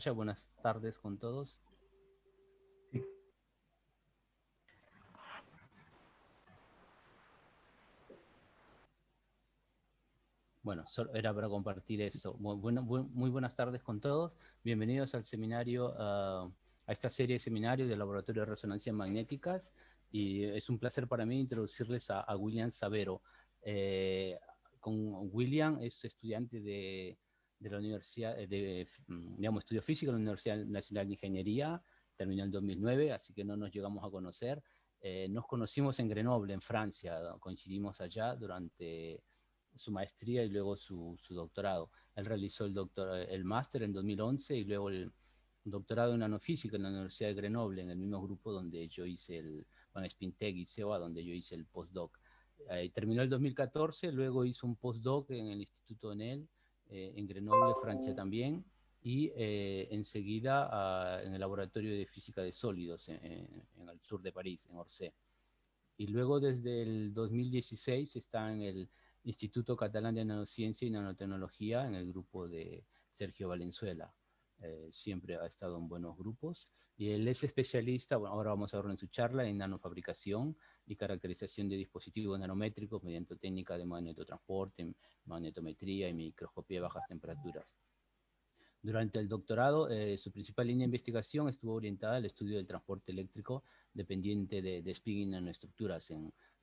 Buenas tardes con todos. Sí. Bueno, solo era para compartir esto. Muy buenas tardes con todos. Bienvenidos al seminario, a esta serie de seminarios del Laboratorio de Resonancias Magnéticas. Y es un placer para mí introducirles a William Sabero. Con William es estudiante de la Universidad, digamos, estudio físico en la Universidad Nacional de Ingeniería. Terminó en 2009, así que no nos llegamos a conocer. Nos conocimos en Grenoble, en Francia. Coincidimos allá durante su maestría y luego su doctorado. Él realizó el máster en 2011 y luego el doctorado en nanofísica en la Universidad de Grenoble, en el mismo grupo donde yo hice el Van Spinteg y CEOA, donde yo hice el postdoc. Terminó el 2014, luego hizo un postdoc en el Instituto Enel, en Grenoble, Francia también, y enseguida en el Laboratorio de Física de Sólidos en el sur de París, en Orsay. Y luego desde el 2016 está en el Instituto Catalán de Nanociencia y Nanotecnología, en el grupo de Sergio Valenzuela. Siempre ha estado en buenos grupos. Y él es especialista, bueno, ahora vamos a ver en su charla, en nanofabricación y caracterización de dispositivos nanométricos mediante técnica de magnetotransporte, magnetometría y microscopía de bajas temperaturas. Durante el doctorado, su principal línea de investigación estuvo orientada al estudio del transporte eléctrico dependiente de spin y nanoestructuras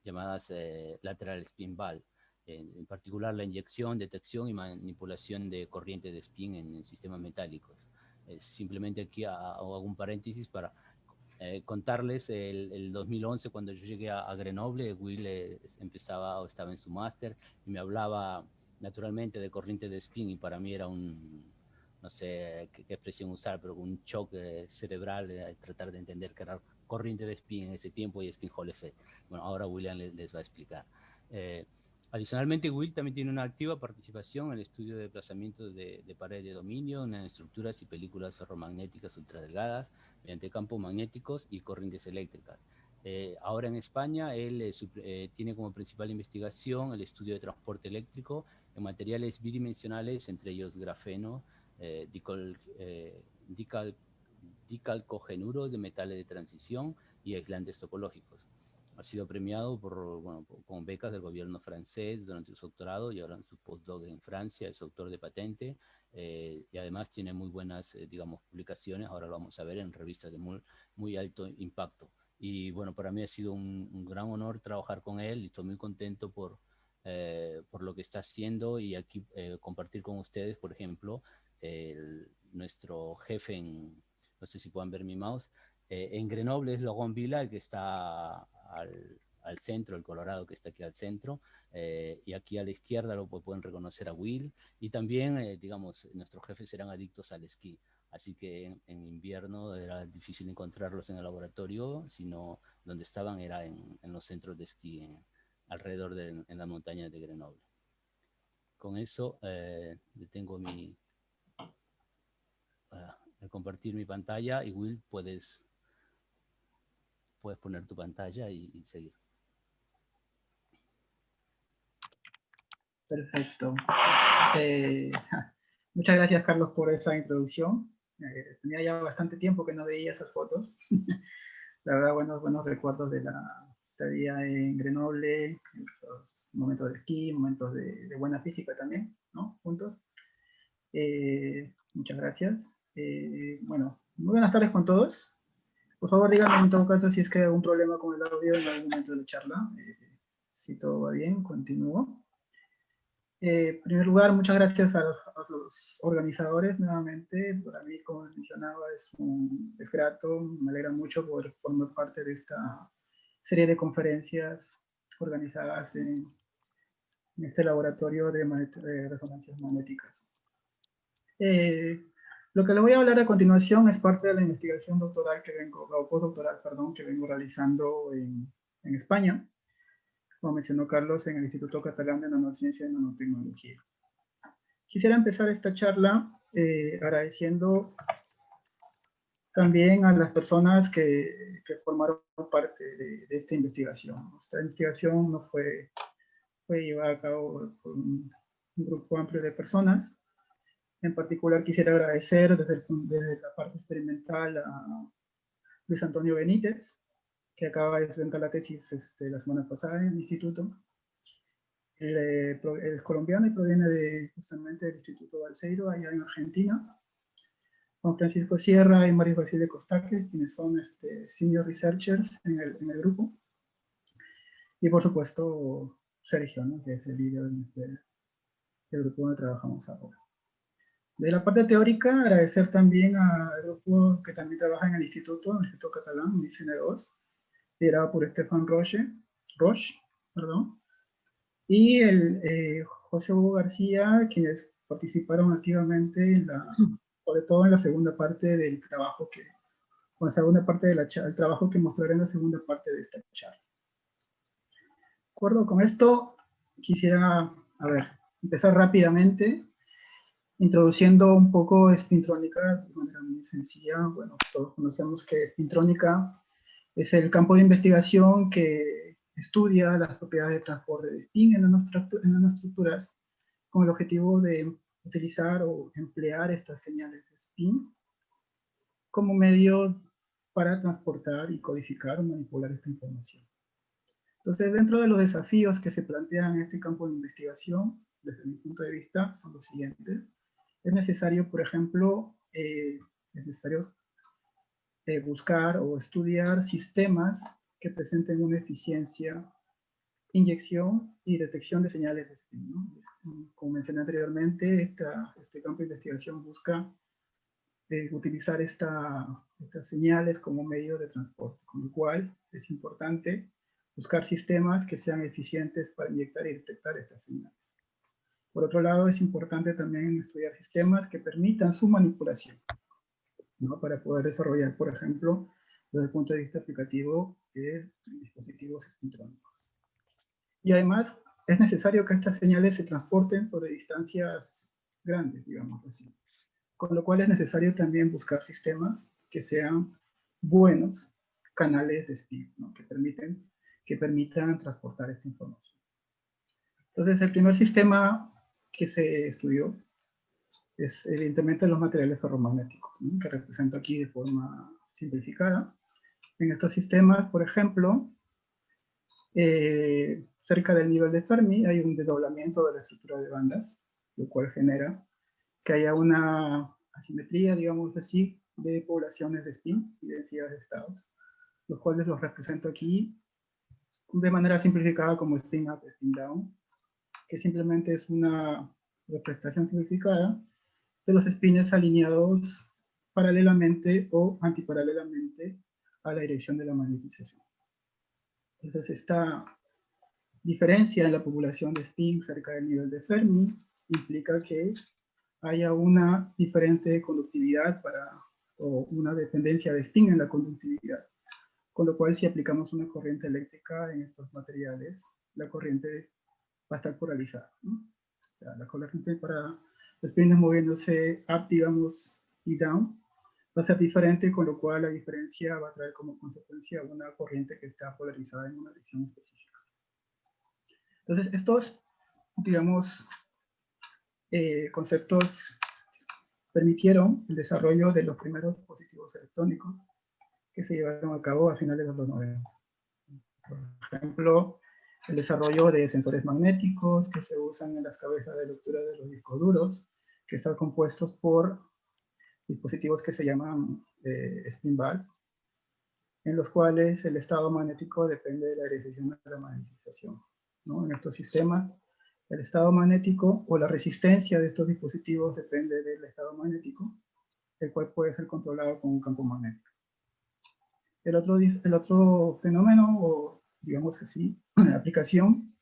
llamadas lateral spin ball, en particular la inyección, detección y manipulación de corriente de spin en sistemas metálicos. Simplemente aquí hago un paréntesis para contarles el 2011, cuando yo llegué a Grenoble, Will empezaba o estaba en su máster y me hablaba naturalmente de corriente de spin, y para mí era no sé qué expresión usar, pero un choque cerebral, tratar de entender que era corriente de spin en ese tiempo y spin Hall effect. Bueno, ahora William les va a explicar. Adicionalmente, Will también tiene una activa participación en el estudio de desplazamientos de pared de dominio, en estructuras y películas ferromagnéticas ultradelgadas mediante campos magnéticos y corrientes eléctricas. Ahora en España, él tiene como principal investigación el estudio de transporte eléctrico en materiales bidimensionales, entre ellos grafeno, dicalcogenuros de metales de transición y aislantes topológicos. Ha sido premiado con becas del gobierno francés durante su doctorado y ahora en su postdoc en Francia. Es autor de patente y además tiene muy buenas, digamos, publicaciones. Ahora lo vamos a ver en revistas de muy alto impacto. Y bueno, para mí ha sido un gran honor trabajar con él y estoy muy contento por lo que está haciendo y aquí compartir con ustedes, por ejemplo, nuestro jefe no sé si puedan ver mi mouse, en Grenoble es Laurent Villa, el que está al centro, el Colorado que está aquí al centro, y aquí a la izquierda lo pueden reconocer a Will, y también, digamos, nuestros jefes eran adictos al esquí, así que en invierno era difícil encontrarlos en el laboratorio, sino donde estaban era en los centros de esquí alrededor en la montaña de Grenoble. Con eso detengo para compartir mi pantalla, y Will, puedes poner tu pantalla y seguir. Perfecto. Muchas gracias, Carlos, por esa introducción. Tenía ya bastante tiempo que no veía esas fotos. La verdad, buenos recuerdos de la estadía en Grenoble, los momentos de esquí, momentos de buena física también, ¿no? Juntos. Muchas gracias. Bueno, muy buenas tardes con todos. Por favor, díganme en todo caso si es que hay algún problema con el audio en algún momento de la charla. Si todo va bien, continúo. En primer lugar, muchas gracias a los organizadores nuevamente. Para mí, como mencionaba, es grato, me alegra mucho por formar parte de esta serie de conferencias organizadas en este laboratorio de resonancias magnéticas. Lo que le voy a hablar a continuación es parte de la investigación doctoral o postdoctoral, perdón, que vengo realizando en España, como mencionó Carlos, en el Instituto Catalán de Nanociencia y Nanotecnología. Quisiera empezar esta charla agradeciendo también a las personas que formaron parte de esta investigación. Esta investigación no fue llevada a cabo por un grupo amplio de personas. En particular quisiera agradecer desde la parte experimental a Luis Antonio Benítez, que acaba de presentar la tesis la semana pasada en el instituto. Él es colombiano y proviene justamente del Instituto Balseiro, allá en Argentina. Juan Francisco Sierra y Mario Basile Costaque, quienes son senior researchers en el grupo. Y por supuesto, Sergio, ¿no?, que es el líder del grupo donde trabajamos ahora. De la parte teórica, agradecer también al grupo que también trabaja en el Instituto Catalán, ICN2, liderado por Stefan Roche, y José Hugo García, quienes participaron activamente, sobre todo en la segunda parte del trabajo el trabajo que mostraré en la segunda parte de esta charla. De acuerdo con esto, quisiera, empezar rápidamente, introduciendo un poco espintrónica de manera muy sencilla. Bueno, todos conocemos que espintrónica es el campo de investigación que estudia las propiedades de transporte de spin en nanoestructuras con el objetivo de utilizar o emplear estas señales de spin como medio para transportar y codificar o manipular esta información. Entonces, dentro de los desafíos que se plantean en este campo de investigación, desde mi punto de vista, son los siguientes. Es necesario, por ejemplo, buscar o estudiar sistemas que presenten una eficiencia, inyección y detección de señales de spin, ¿no? Como mencioné anteriormente, este campo de investigación busca utilizar estas señales como medio de transporte, con lo cual es importante buscar sistemas que sean eficientes para inyectar y detectar estas señales. Por otro lado, es importante también estudiar sistemas que permitan su manipulación, ¿no?, para poder desarrollar, por ejemplo, desde el punto de vista aplicativo, dispositivos espintrónicos. Y además, es necesario que estas señales se transporten sobre distancias grandes, digamos así. Con lo cual es necesario también buscar sistemas que sean buenos canales de spin, ¿no?, que permitan transportar esta información. Entonces, el primer sistema que se estudió es evidentemente los materiales ferromagnéticos, ¿no?, que represento aquí de forma simplificada. En estos sistemas, por ejemplo, cerca del nivel de Fermi hay un desdoblamiento de la estructura de bandas, lo cual genera que haya una asimetría, digamos así, de poblaciones de spin y densidades de estados, los cuales los represento aquí de manera simplificada como spin up, spin down, que simplemente es una representación simplificada de los spins alineados paralelamente o antiparalelamente a la dirección de la magnetización. Entonces, esta diferencia en la población de spin cerca del nivel de Fermi implica que haya una diferente conductividad o una dependencia de spin en la conductividad. Con lo cual, si aplicamos una corriente eléctrica en estos materiales, la corriente va a estar polarizada, ¿no? O sea, la corriente para los spins moviéndose up, digamos, y down, va a ser diferente, con lo cual la diferencia va a traer como consecuencia una corriente que está polarizada en una dirección específica. Entonces, estos, digamos, conceptos permitieron el desarrollo de los primeros dispositivos electrónicos que se llevaron a cabo a finales de los 90. Por ejemplo, el desarrollo de sensores magnéticos que se usan en las cabezas de lectura de los discos duros, que están compuestos por dispositivos que se llaman spin valve, en los cuales el estado magnético depende de la dirección de la magnetización, ¿no? En estos sistemas, el estado magnético o la resistencia de estos dispositivos depende del estado magnético, el cual puede ser controlado con un campo magnético. El otro fenómeno, o digamos así, aplicación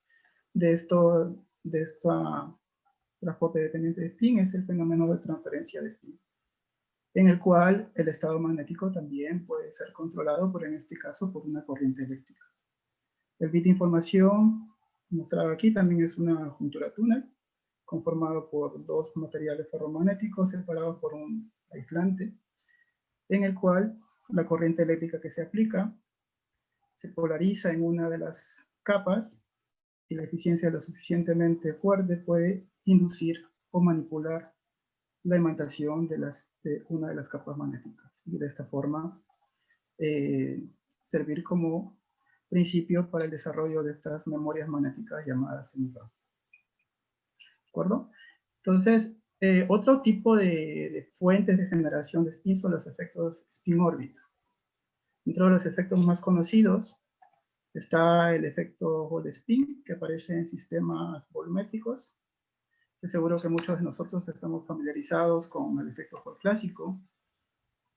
de esta transporte dependiente de spin es el fenómeno de transferencia de spin, en el cual el estado magnético también puede ser controlado, en este caso, por una corriente eléctrica. El bit de información mostrado aquí también es una juntura túnel, conformado por dos materiales ferromagnéticos separados por un aislante, en el cual la corriente eléctrica que se aplica se polariza en una de las capas y la eficiencia lo suficientemente fuerte puede inducir o manipular la imantación de una de las capas magnéticas. Y de esta forma, servir como principio para el desarrollo de estas memorias magnéticas llamadas semiconductores. ¿De acuerdo? Entonces, otro tipo de fuentes de generación de spin son los efectos spin-órbita. Dentro de los efectos más conocidos está el efecto Hall spin, que aparece en sistemas volumétricos. Estoy seguro que muchos de nosotros estamos familiarizados con el efecto Hall clásico,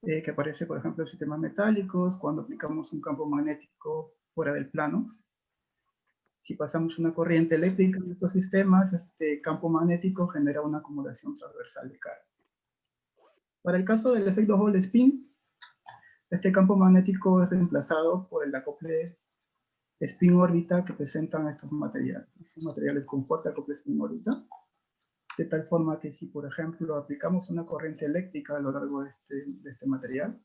que aparece, por ejemplo, en sistemas metálicos, cuando aplicamos un campo magnético fuera del plano. Si pasamos una corriente eléctrica en estos sistemas, este campo magnético genera una acumulación transversal de carga. Para el caso del efecto Hall spin, este campo magnético es reemplazado por el acople spin-órbita que presentan estos materiales. Son materiales con fuerte acople spin-órbita, de tal forma que si, por ejemplo, aplicamos una corriente eléctrica a lo largo de este material,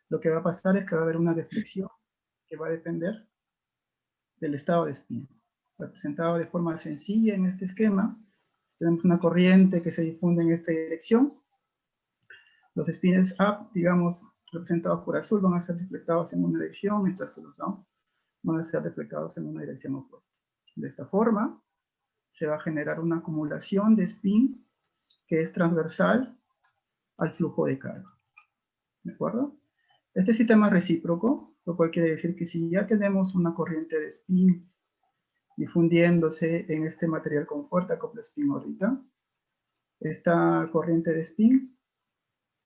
lo que va a pasar es que va a haber una deflexión que va a depender del estado de spin. Representado de forma sencilla en este esquema, tenemos una corriente que se difunde en esta dirección. Los spins up, digamos, representados por azul, van a ser deflectados en una dirección, mientras que los down van a ser deflectados en una dirección opuesta. De esta forma, se va a generar una acumulación de spin que es transversal al flujo de carga. ¿De acuerdo? Este sistema es recíproco, lo cual quiere decir que si ya tenemos una corriente de spin difundiéndose en este material con fuerte acople spin-órbita, esta corriente de spin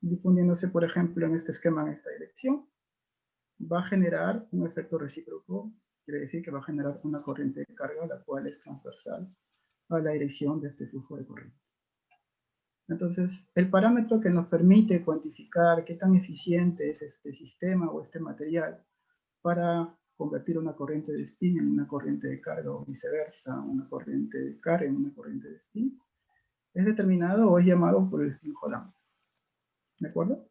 difundiéndose, por ejemplo, en este esquema en esta dirección, va a generar un efecto recíproco, quiere decir que va a generar una corriente de carga, la cual es transversal a la dirección de este flujo de corriente. Entonces, el parámetro que nos permite cuantificar qué tan eficiente es este sistema o este material para convertir una corriente de spin en una corriente de carga o viceversa, una corriente de carga en una corriente de spin, es determinado o es llamado por el spin Hall. ¿De acuerdo?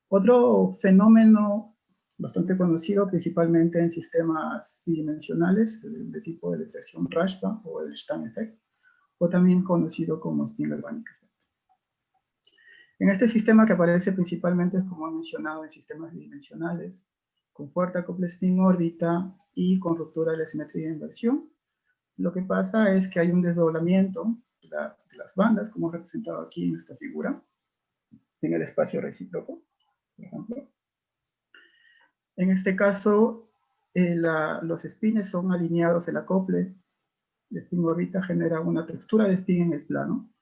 Otro fenómeno bastante conocido, principalmente en sistemas bidimensionales de tipo de detección Rashba o el Stern Effect, o también conocido como Spin Galvanic Effect. En este sistema, que aparece principalmente, como he mencionado, en sistemas bidimensionales, con fuerte acople spin-órbita y con ruptura de la simetría de inversión, lo que pasa es que hay un desdoblamiento de las bandas, como representado aquí en esta figura, en el espacio recíproco, por ejemplo. En este caso, los spines son alineados, el acople de spin-órbita genera una textura de spin en el plano,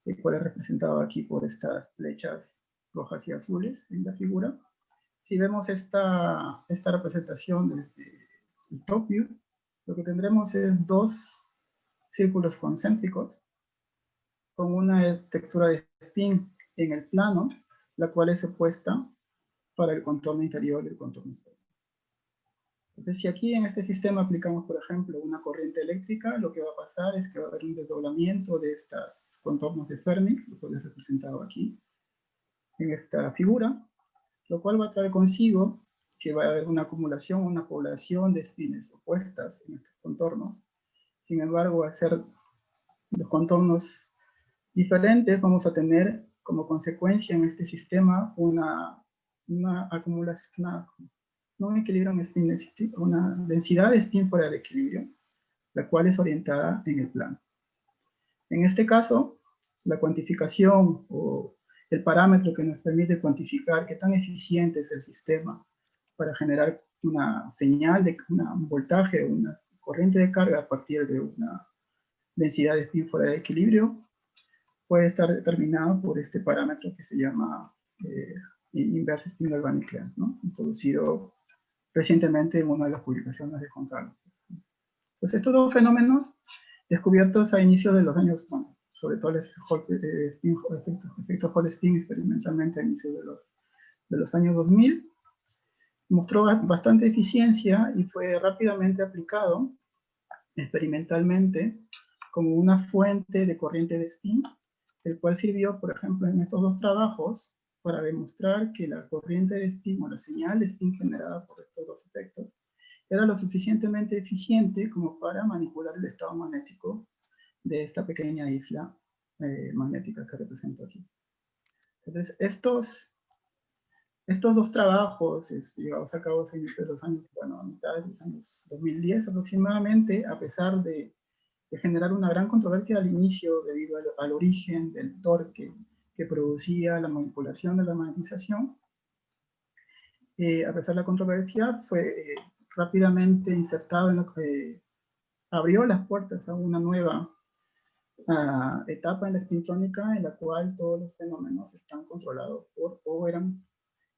el cual es representado aquí por estas flechas rojas y azules en la figura. Si vemos esta representación desde el top view, lo que tendremos es dos círculos concéntricos con una textura de spin en el plano, la cual es opuesta para el contorno interior y el contorno exterior. Entonces, si aquí en este sistema aplicamos, por ejemplo, una corriente eléctrica, lo que va a pasar es que va a haber un desdoblamiento de estos contornos de Fermi, lo cual es representado aquí en esta figura, lo cual va a traer consigo que va a haber una acumulación, una población de spines opuestas en estos contornos. Sin embargo, al ser los contornos diferentes, vamos a tener como consecuencia en este sistema una acumulación, no un equilibrio en spin density, una densidad de spin fuera de equilibrio, la cual es orientada en el plano. En este caso, la cuantificación o el parámetro que nos permite cuantificar qué tan eficiente es el sistema para generar una señal de un voltaje o una corriente de carga a partir de una densidad de spin fuera de equilibrio, puede estar determinado por este parámetro que se llama inverse spin galvanic clearance, ¿no? Introducido recientemente en una de las publicaciones de Juan Carlos. Pues estos dos fenómenos descubiertos a inicios de los años, bueno, sobre todo el efecto Hall spin experimentalmente a inicios de los años 2000, mostró bastante eficiencia y fue rápidamente aplicado experimentalmente como una fuente de corriente de spin, el cual sirvió, por ejemplo, en estos dos trabajos para demostrar que la corriente de spin o la señal de spin generada por estos dos efectos era lo suficientemente eficiente como para manipular el estado magnético de esta pequeña isla magnética que represento aquí. Entonces, estos dos trabajos llevados a cabo a inicios de los años, bueno, a mitad de los años 2010 aproximadamente, a pesar de generar una gran controversia al inicio debido al origen del torque que producía la manipulación de la magnetización, a pesar de la controversia, fue rápidamente insertado en lo que abrió las puertas a una nueva etapa en la espintrónica en la cual todos los fenómenos están controlados por, o eran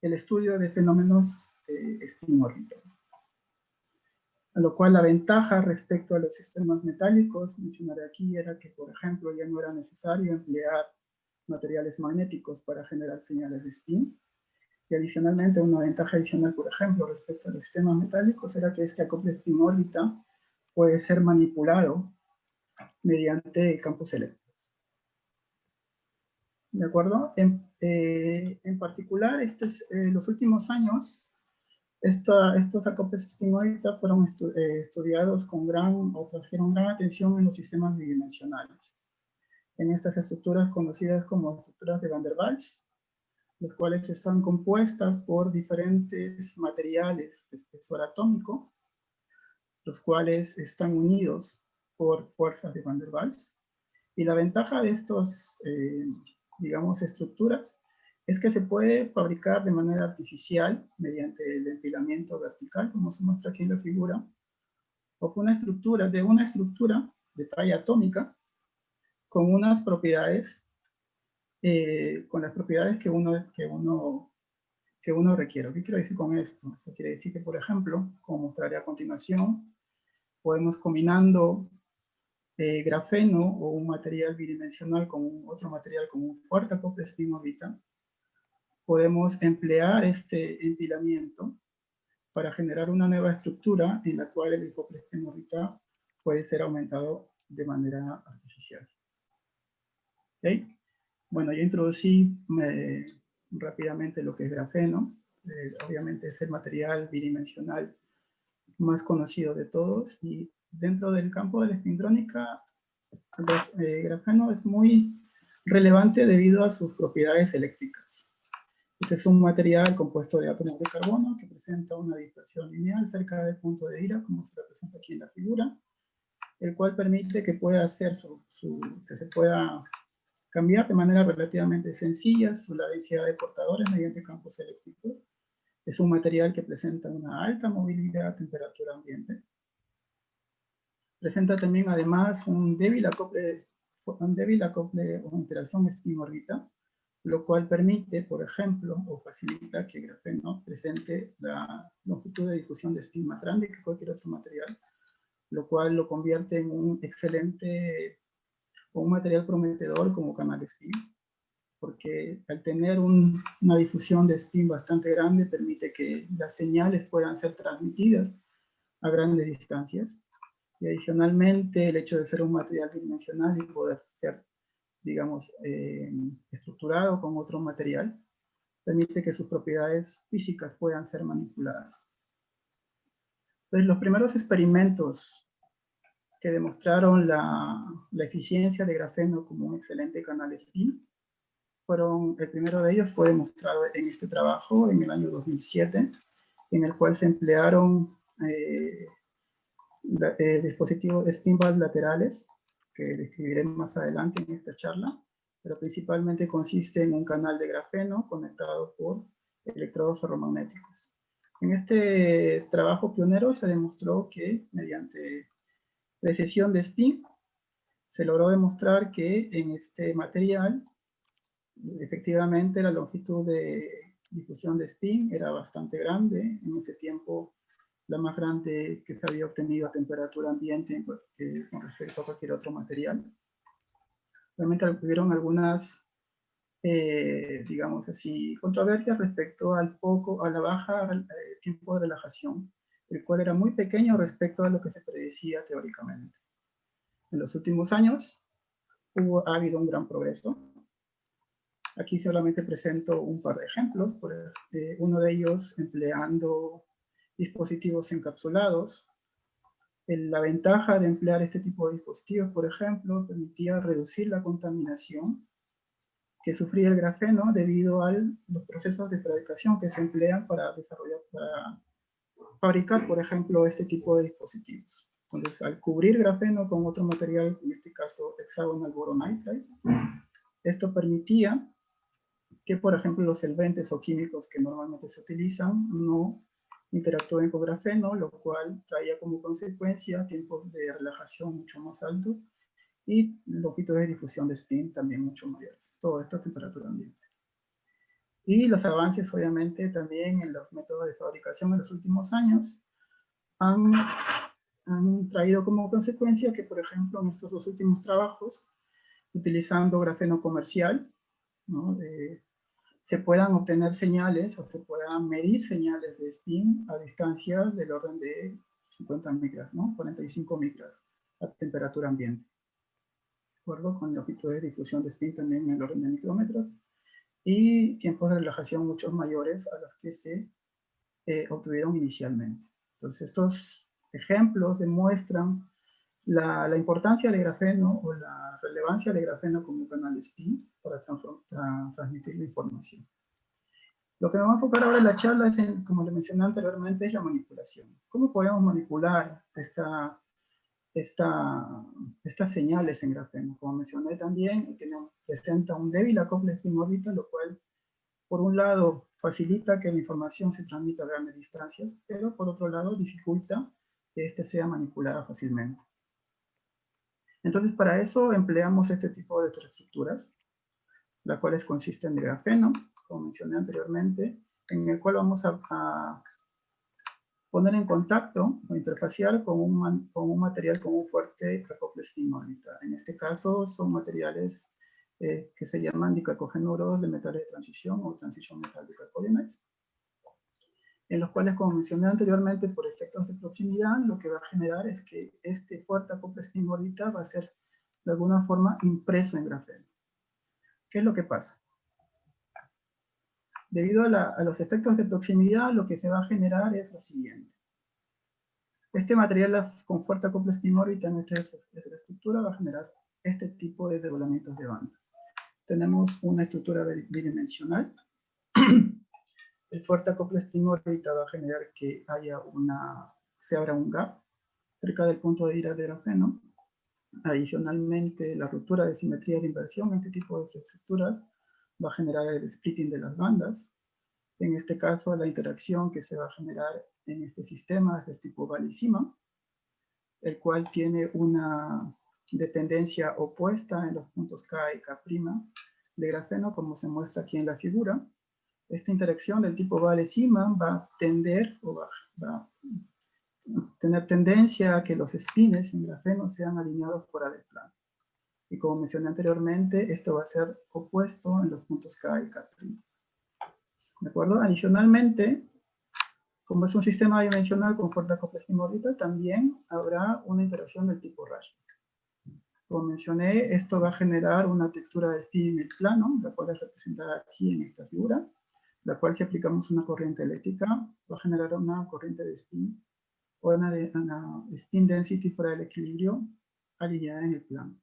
el estudio de fenómenos spin-órbita. A lo cual la ventaja respecto a los sistemas metálicos, mencionaré aquí, era que, por ejemplo, ya no era necesario emplear materiales magnéticos para generar señales de spin. Y adicionalmente, una ventaja adicional, por ejemplo, respecto a los sistemas metálicos, era que este acople spin-órbita puede ser manipulado mediante campos eléctricos. ¿De acuerdo? En particular, los últimos años, estos acoples spin-órbita fueron estudiados trajeron gran atención en los sistemas bidimensionales. En estas estructuras conocidas como estructuras de Van der Waals, las cuales están compuestas por diferentes materiales de espesor atómico, los cuales están unidos por fuerzas de Van der Waals. Y la ventaja de estos, digamos, estructuras es que se puede fabricar de manera artificial mediante el empilamiento vertical, como se muestra aquí en la figura, o con una estructura de talla atómica con unas propiedades, con las propiedades que uno requiere. ¿Qué quiero decir con esto? Esto quiere decir que, por ejemplo, como mostraré a continuación, podemos combinando grafeno o un material bidimensional con otro material con un fuerte acople spin-órbita, podemos emplear este empilamiento para generar una nueva estructura en la cual el acople spin-órbita puede ser aumentado de manera artificial. ¿Okay? Bueno, yo introducí rápidamente lo que es grafeno. Obviamente es el material bidimensional más conocido de todos, y dentro del campo de la espintrónica, grafeno es muy relevante debido a sus propiedades eléctricas. Este es un material compuesto de átomos de carbono que presenta una dispersión lineal cerca del punto de ira, como se representa aquí en la figura, el cual permite que pueda hacer que se pueda cambiar de manera relativamente sencilla la densidad de portadores mediante campos eléctricos. Es un material que presenta una alta movilidad a temperatura ambiente. Presenta también además un débil acople o interacción spin-órbita, lo cual permite, por ejemplo, o facilita que el grafeno presente la longitud de difusión de spin más grande que cualquier otro material, lo cual lo convierte en un excelente o un material prometedor como canal spin, porque al tener una difusión de spin bastante grande permite que las señales puedan ser transmitidas a grandes distancias. Y adicionalmente, el hecho de ser un material bidimensional y poder ser, digamos, estructurado con otro material, permite que sus propiedades físicas puedan ser manipuladas. Entonces, los primeros experimentos que demostraron la eficiencia de grafeno como un excelente canal spin, el primero de ellos fue demostrado en este trabajo en el año 2007, en el cual se emplearon dispositivos spin valve laterales, que describiré más adelante en esta charla, pero principalmente consiste en un canal de grafeno conectado por electrodos ferromagnéticos. En este trabajo pionero se demostró que mediante precesión de spin se logró demostrar que en este material efectivamente la longitud de difusión de spin era bastante grande. En ese tiempo la más grande que se había obtenido a temperatura ambiente con respecto a cualquier otro material. Realmente hubieron algunas, digamos así, controversias respecto a la baja tiempo de relajación, el cual era muy pequeño respecto a lo que se predecía teóricamente. En los últimos años ha habido un gran progreso. Aquí solamente presento un par de ejemplos, uno de ellos empleando dispositivos encapsulados. La ventaja de emplear este tipo de dispositivos, por ejemplo, permitía reducir la contaminación que sufría el grafeno debido a los procesos de fabricación que se emplean para desarrollar, para fabricar, por ejemplo, este tipo de dispositivos. Entonces, al cubrir grafeno con otro material, en este caso hexagonal boronitride, esto permitía que, por ejemplo, los solventes o químicos que normalmente se utilizan no interactúen con grafeno, lo cual traía como consecuencia tiempos de relajación mucho más altos y longitudes de difusión de spin también mucho mayores. Todo esto a temperatura ambiente. Y los avances, obviamente, también en los métodos de fabricación en los últimos años han traído como consecuencia que, por ejemplo, en estos dos últimos trabajos, utilizando grafeno comercial, ¿no? Se puedan obtener señales o se puedan medir señales de spin a distancias del orden de 50 micras, ¿no? 45 micras a temperatura ambiente. ¿De acuerdo? Con longitudes de difusión de spin también en el orden de micrómetros y tiempos de relajación mucho mayores a los que se obtuvieron inicialmente. Entonces, estos ejemplos demuestran la importancia del grafeno o la relevancia del grafeno como canal de spin para transmitir la información. Lo que me voy a enfocar ahora en la charla es, como le mencioné anteriormente, es la manipulación. ¿Cómo podemos manipular estas señales en grafeno? Como mencioné también, que presenta un débil acople spin-órbita, lo cual, por un lado, facilita que la información se transmita a grandes distancias, pero por otro lado, dificulta que éste sea manipulada fácilmente. Entonces, para eso empleamos este tipo de estructuras, las cuales consisten de grafeno, como mencioné anteriormente, en el cual vamos a poner en contacto o interfaciar con un material con un fuerte acople spin-órbita. En este caso son materiales que se llaman dicarbogenuros de metales de transición o transition metal bicarbonate, en los cuales, como mencioné anteriormente, por efectos de proximidad, lo que va a generar es que este fuerte acople spin-órbita va a ser de alguna forma impreso en grafeno. ¿Qué es lo que pasa? Debido a los efectos de proximidad, lo que se va a generar es lo siguiente. Este material con fuerte acople spin-órbita en esta estructura va a generar este tipo de desdoblamientos de banda. Tenemos una estructura bidimensional. El fuerte acople spin-órbita va a generar que se abra un gap cerca del punto de ira de grafeno. Adicionalmente, la ruptura de simetría de inversión en este tipo de estructuras va a generar el splitting de las bandas. En este caso, la interacción que se va a generar en este sistema es del tipo Valley-Sima, el cual tiene una dependencia opuesta en los puntos K y K' de grafeno, como se muestra aquí en la figura. Esta interacción del tipo Valley-Sima va a tender o va a tener tendencia a que los spines en grafeno sean alineados fuera del plano. Y como mencioné anteriormente, esto va a ser opuesto en los puntos K y K'. ¿De acuerdo? Adicionalmente, como es un sistema bidimensional con fuerte acople spin-órbita, también habrá una interacción del tipo Rashnik. Como mencioné, esto va a generar una textura de spin en el plano, la cual es representada aquí en esta figura, la cual si aplicamos una corriente eléctrica va a generar una corriente de spin o una spin density fuera del equilibrio alineada en el plano.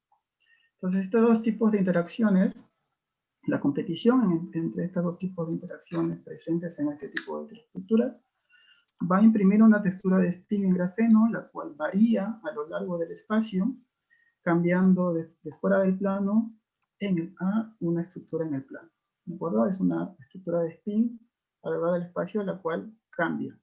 Entonces, estos dos tipos de interacciones, la competición entre estos dos tipos de interacciones presentes en este tipo de estructuras, va a imprimir una textura de spin en grafeno, la cual varía a lo largo del espacio, cambiando de fuera del plano a una estructura en el plano. ¿De acuerdo? Es una estructura de spin a lo largo del espacio, la cual cambia.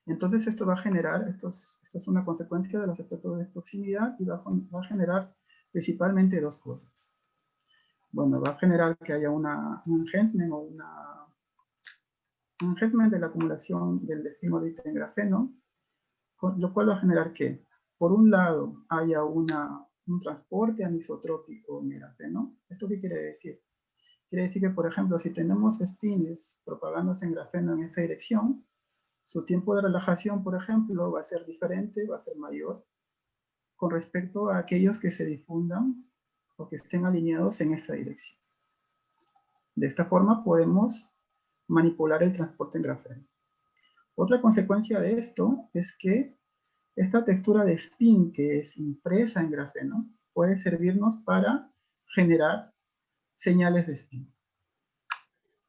Entonces esto va a generar, esto es una consecuencia de los efectos de proximidad y va a generar principalmente dos cosas. Bueno, va a generar que haya un enhancement o un enhancement de la acumulación del spin-órbita en grafeno, lo cual va a generar que, por un lado, haya un transporte anisotrópico en grafeno. ¿Esto qué quiere decir? Quiere decir que, por ejemplo, si tenemos spins propagándose en grafeno en esta dirección, su tiempo de relajación, por ejemplo, va a ser diferente, va a ser mayor, con respecto a aquellos que se difundan o que estén alineados en esta dirección. De esta forma podemos manipular el transporte en grafeno. Otra consecuencia de esto es que esta textura de spin que es impresa en grafeno puede servirnos para generar señales de spin.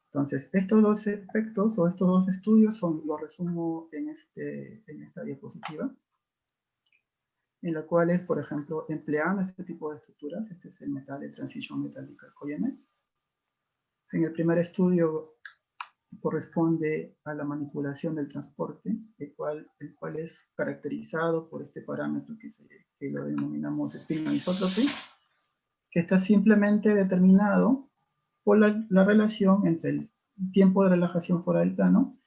Entonces, estos dos efectos o estos dos estudios los resumo en esta diapositiva, en la cual es, por ejemplo, empleando este tipo de estructuras. Este es el metal de transición metálica Coyenet. En el primer estudio corresponde a la manipulación del transporte, el cual es caracterizado por este parámetro que lo denominamos spin anisótrope, que está simplemente determinado por la relación entre el tiempo de relajación fuera del plano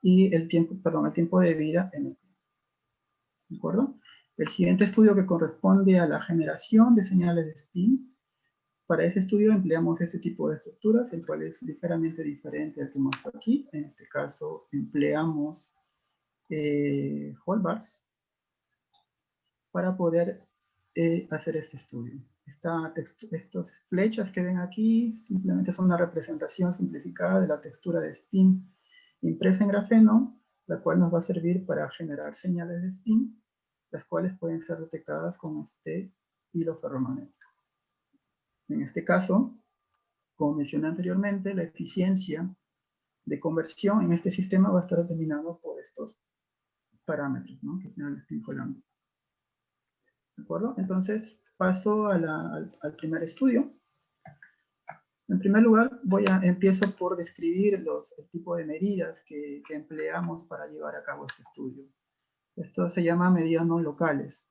y el tiempo de vida en el plano. ¿De acuerdo? El siguiente estudio, que corresponde a la generación de señales de spin, para ese estudio empleamos este tipo de estructuras, el cual es ligeramente diferente al que muestro aquí. En este caso empleamos Hallbars para poder hacer este estudio. Estas flechas que ven aquí simplemente son una representación simplificada de la textura de spin impresa en grafeno, la cual nos va a servir para generar señales de spin, las cuales pueden ser detectadas con este hilo ferromagnético. En este caso, como mencioné anteriormente, la eficiencia de conversión en este sistema va a estar determinado por estos parámetros, ¿no?, que tiene el spin Coulomb. ¿De acuerdo? Entonces, paso al primer estudio. En primer lugar, empiezo por describir el tipo de medidas que empleamos para llevar a cabo este estudio. Esto se llama medidas no locales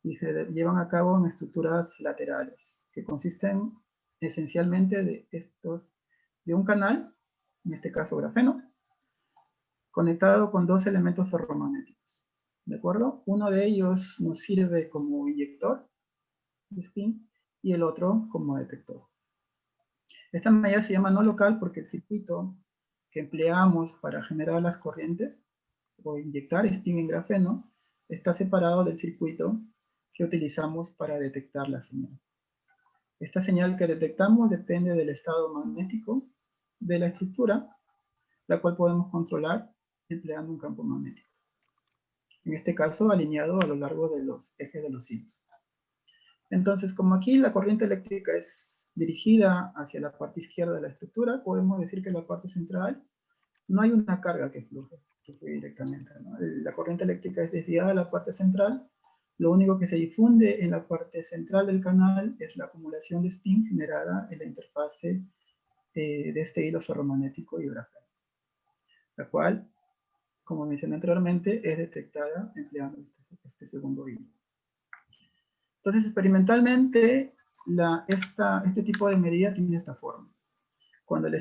y se llevan a cabo en estructuras laterales, que consisten esencialmente de un canal, en este caso grafeno, conectado con dos elementos ferromagnéticos. ¿De acuerdo? Uno de ellos nos sirve como inyector de spin y el otro como detector. Esta medida se llama no local porque el circuito que empleamos para generar las corrientes o inyectar spin en grafeno está separado del circuito que utilizamos para detectar la señal. Esta señal que detectamos depende del estado magnético de la estructura, la cual podemos controlar empleando un campo magnético. En este caso, alineado a lo largo de los ejes de los hilos. Entonces, como aquí la corriente eléctrica es dirigida hacia la parte izquierda de la estructura, podemos decir que en la parte central no hay una carga que fluye directamente, ¿no? La corriente eléctrica es desviada a la parte central. Lo único que se difunde en la parte central del canal es la acumulación de spin generada en la interfase de este hilo ferromagnético y grafeno, la cual, como mencioné anteriormente, es detectada empleando este segundo hilo. Entonces, experimentalmente, este tipo de medida tiene esta forma. Cuando el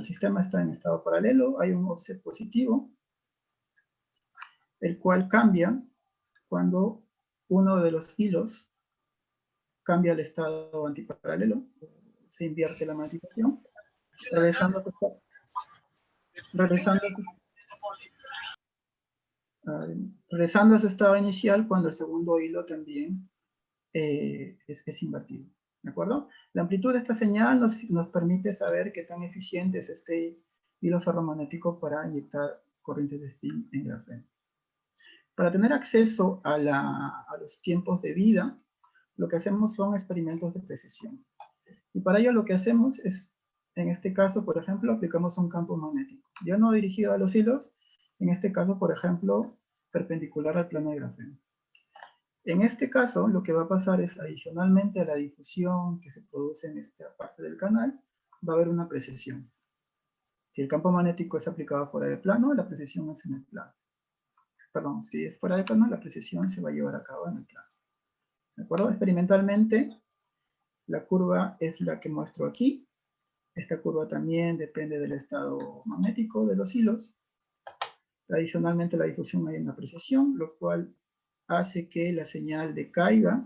sistema está en estado paralelo, hay un offset positivo, el cual cambia cuando uno de los hilos cambia al estado antiparalelo, se invierte la magnetización, regresando a su estado inicial cuando el segundo hilo también es invertido. ¿De acuerdo? La amplitud de esta señal nos permite saber qué tan eficiente es este hilo ferromagnético para inyectar corrientes de spin en grafeno. Para tener acceso a los tiempos de vida, lo que hacemos son experimentos de precisión. Y para ello lo que hacemos es, en este caso, por ejemplo, aplicamos un campo magnético. Ya no dirigido a los hilos, en este caso, por ejemplo, perpendicular al plano de grafeno. En este caso, lo que va a pasar es, adicionalmente a la difusión que se produce en esta parte del canal, va a haber una precesión. Si el campo magnético es aplicado fuera del plano, la precesión es en el plano. Perdón, si es fuera del plano, la precesión se va a llevar a cabo en el plano. ¿De acuerdo? Experimentalmente, la curva es la que muestro aquí. Esta curva también depende del estado magnético de los hilos. Adicionalmente, la difusión hay una precesión, lo cual hace que la señal decaiga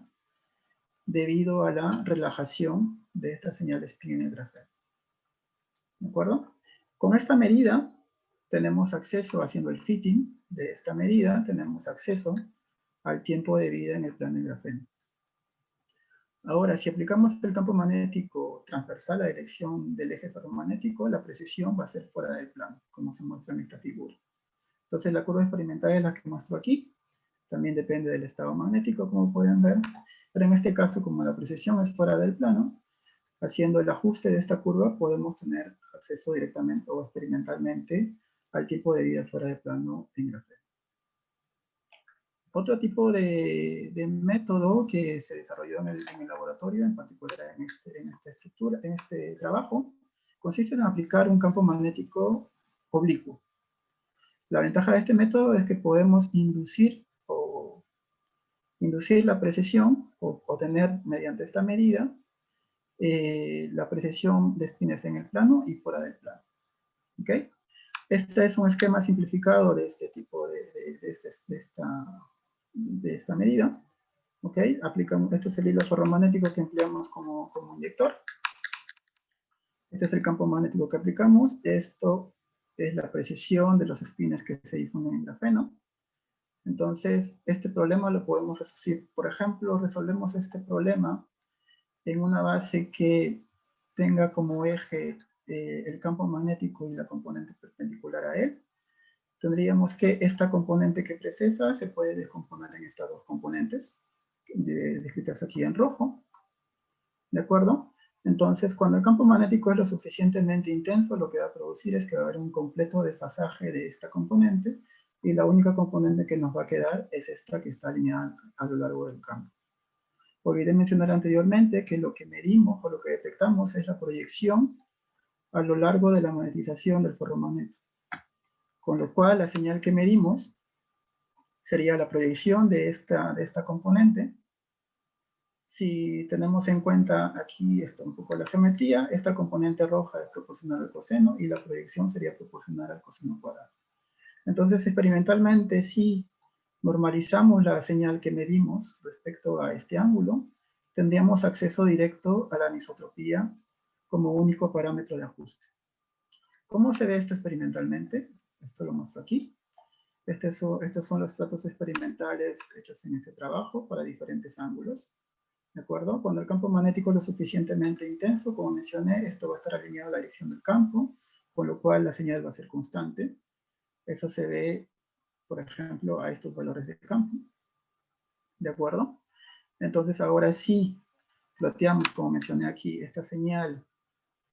debido a la relajación de esta señal de spin en el grafeno. ¿De acuerdo? Con esta medida tenemos acceso, haciendo el fitting de esta medida, tenemos acceso al tiempo de vida en el plano de grafeno. Ahora, si aplicamos el campo magnético transversal a la dirección del eje ferromagnético, la precesión va a ser fuera del plano, como se muestra en esta figura. Entonces, la curva experimental es la que muestro aquí. También depende del estado magnético, como pueden ver. Pero en este caso, como la precesión es fuera del plano, Haciendo el ajuste de esta curva podemos tener acceso directamente o experimentalmente al tiempo de vida fuera de plano en grafeno. Otro tipo de método que se desarrolló en el laboratorio, en particular en esta estructura, en este trabajo, consiste en aplicar un campo magnético oblicuo. La ventaja de este método es que podemos inducir la precesión o obtener mediante esta medida la precesión de espines en el plano y fuera del plano. ¿Okay? Este es un esquema simplificado de este tipo de esta medida. ¿Okay? Aplicamos, este es el hilo ferromagnético que empleamos como inyector. Este es el campo magnético que aplicamos. Esto es la precesión de los espines que se difunden en grafeno. Entonces, este problema lo podemos resolver. Por ejemplo, resolvemos este problema en una base que tenga como eje el campo magnético y la componente perpendicular a él. Tendríamos que esta componente que precesa se puede descomponer en estas dos componentes, descritas aquí en rojo. ¿De acuerdo? Entonces, cuando el campo magnético es lo suficientemente intenso, lo que va a producir es que va a haber un completo desfasaje de esta componente, y la única componente que nos va a quedar es esta que está alineada a lo largo del campo. Olvidé mencionar anteriormente que lo que medimos o lo que detectamos es la proyección a lo largo de la magnetización del ferromagneto. Con lo cual, la señal que medimos sería la proyección de esta componente. Si tenemos en cuenta, aquí está un poco la geometría, esta componente roja es proporcional al coseno y la proyección sería proporcional al coseno cuadrado. Entonces, experimentalmente, si normalizamos la señal que medimos respecto a este ángulo, tendríamos acceso directo a la anisotropía como único parámetro de ajuste. ¿Cómo se ve esto experimentalmente? Esto lo muestro aquí. Estos son los datos experimentales hechos en este trabajo para diferentes ángulos. ¿De acuerdo? Cuando el campo magnético es lo suficientemente intenso, como mencioné, esto va a estar alineado a la dirección del campo, con lo cual la señal va a ser constante. Eso se ve, por ejemplo, a estos valores de campo. ¿De acuerdo? Entonces ahora sí, ploteamos, como mencioné aquí, esta señal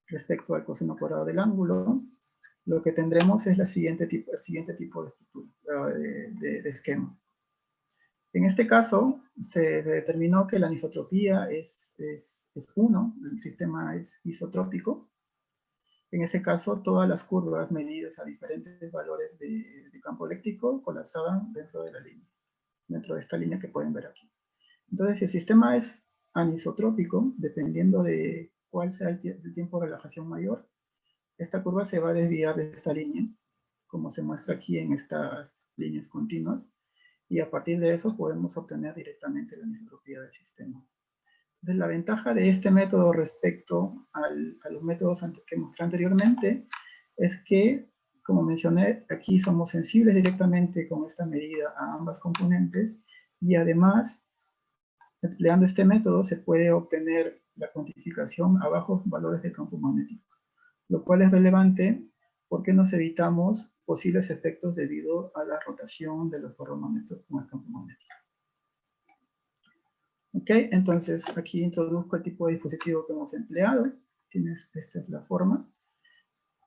respecto al coseno cuadrado del ángulo. Lo que tendremos es el siguiente tipo de estructura, de esquema. En este caso, se determinó que la anisotropía es 1, el sistema es isotrópico. En ese caso, todas las curvas medidas a diferentes valores de campo eléctrico colapsaban dentro de la línea, dentro de esta línea que pueden ver aquí. Entonces, si el sistema es anisotrópico, dependiendo de cuál sea el tiempo de relajación mayor, esta curva se va a desviar de esta línea, como se muestra aquí en estas líneas continuas, y a partir de eso podemos obtener directamente la anisotropía del sistema. Entonces, la ventaja de este método respecto a los métodos que mostré anteriormente es que, como mencioné, aquí somos sensibles directamente con esta medida a ambas componentes, y además, empleando este método se puede obtener la cuantificación a bajos valores de campo magnético, lo cual es relevante porque nos evitamos posibles efectos debido a la rotación de los ferromagnetos con el campo magnético. Ok, entonces aquí introduzco el tipo de dispositivo que hemos empleado. Esta es la forma.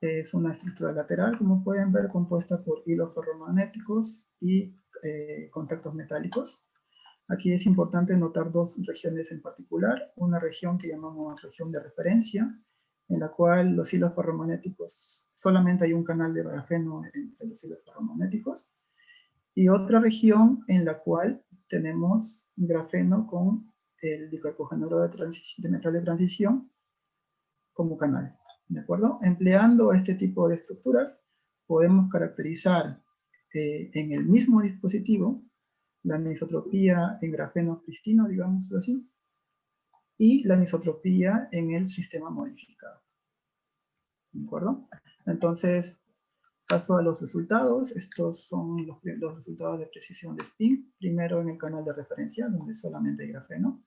Es una estructura lateral, como pueden ver, compuesta por hilos ferromagnéticos y contactos metálicos. Aquí es importante notar dos regiones en particular. Una región que llamamos región de referencia, en la cual los hilos ferromagnéticos, solamente hay un canal de grafeno entre los hilos ferromagnéticos, y otra región en la cual tenemos grafeno con el dicarbogenuro de metal de transición como canal. ¿De acuerdo? Empleando este tipo de estructuras, podemos caracterizar en el mismo dispositivo la anisotropía en grafeno pristino, digámoslo así, y la anisotropía en el sistema modificado. ¿De acuerdo? Entonces, paso a los resultados. Estos son los resultados de precisión de spin. Primero en el canal de referencia, donde solamente hay grafeno.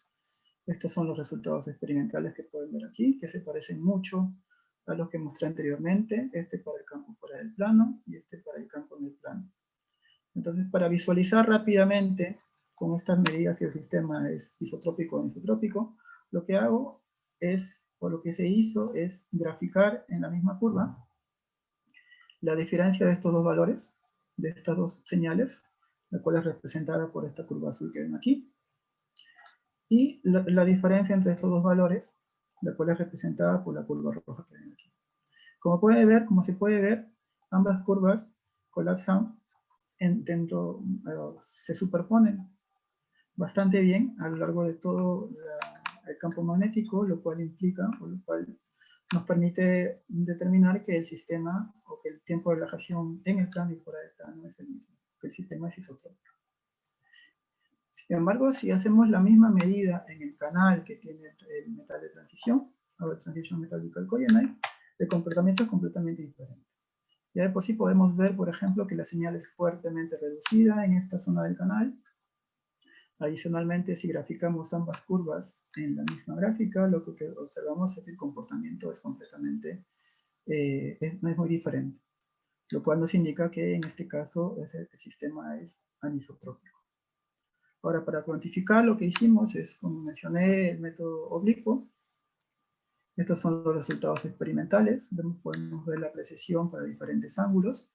Estos son los resultados experimentales que pueden ver aquí, que se parecen mucho a los que mostré anteriormente. Este para el campo fuera del plano y este para el campo en el plano. Entonces, para visualizar rápidamente con estas medidas si el sistema es isotrópico o anisotrópico, lo que hago es O lo que se hizo es graficar en la misma curva la diferencia de estos dos valores, de estas dos señales, la cual es representada por esta curva azul que ven aquí, y la diferencia entre estos dos valores, la cual es representada por la curva roja que ven aquí. Como se puede ver, ambas curvas colapsan se superponen bastante bien a lo largo de todo el campo magnético, lo cual implica, o lo cual nos permite determinar que el sistema o que el tiempo de relajación en el plano y fuera del plano es el mismo, que el sistema es isotrópico. Sin embargo, si hacemos la misma medida en el canal que tiene el metal de transición, o el Transition Metal Chalcogenide, el comportamiento es completamente diferente. Ya de por sí podemos ver, por ejemplo, que la señal es fuertemente reducida en esta zona del canal. Adicionalmente, si graficamos ambas curvas en la misma gráfica, lo que observamos es que el comportamiento es completamente, no es muy diferente, lo cual nos indica que en este caso el sistema es anisotrópico. Ahora, para cuantificar lo que hicimos es, como mencioné, el método oblicuo. Estos son los resultados experimentales. Podemos ver la precisión para diferentes ángulos.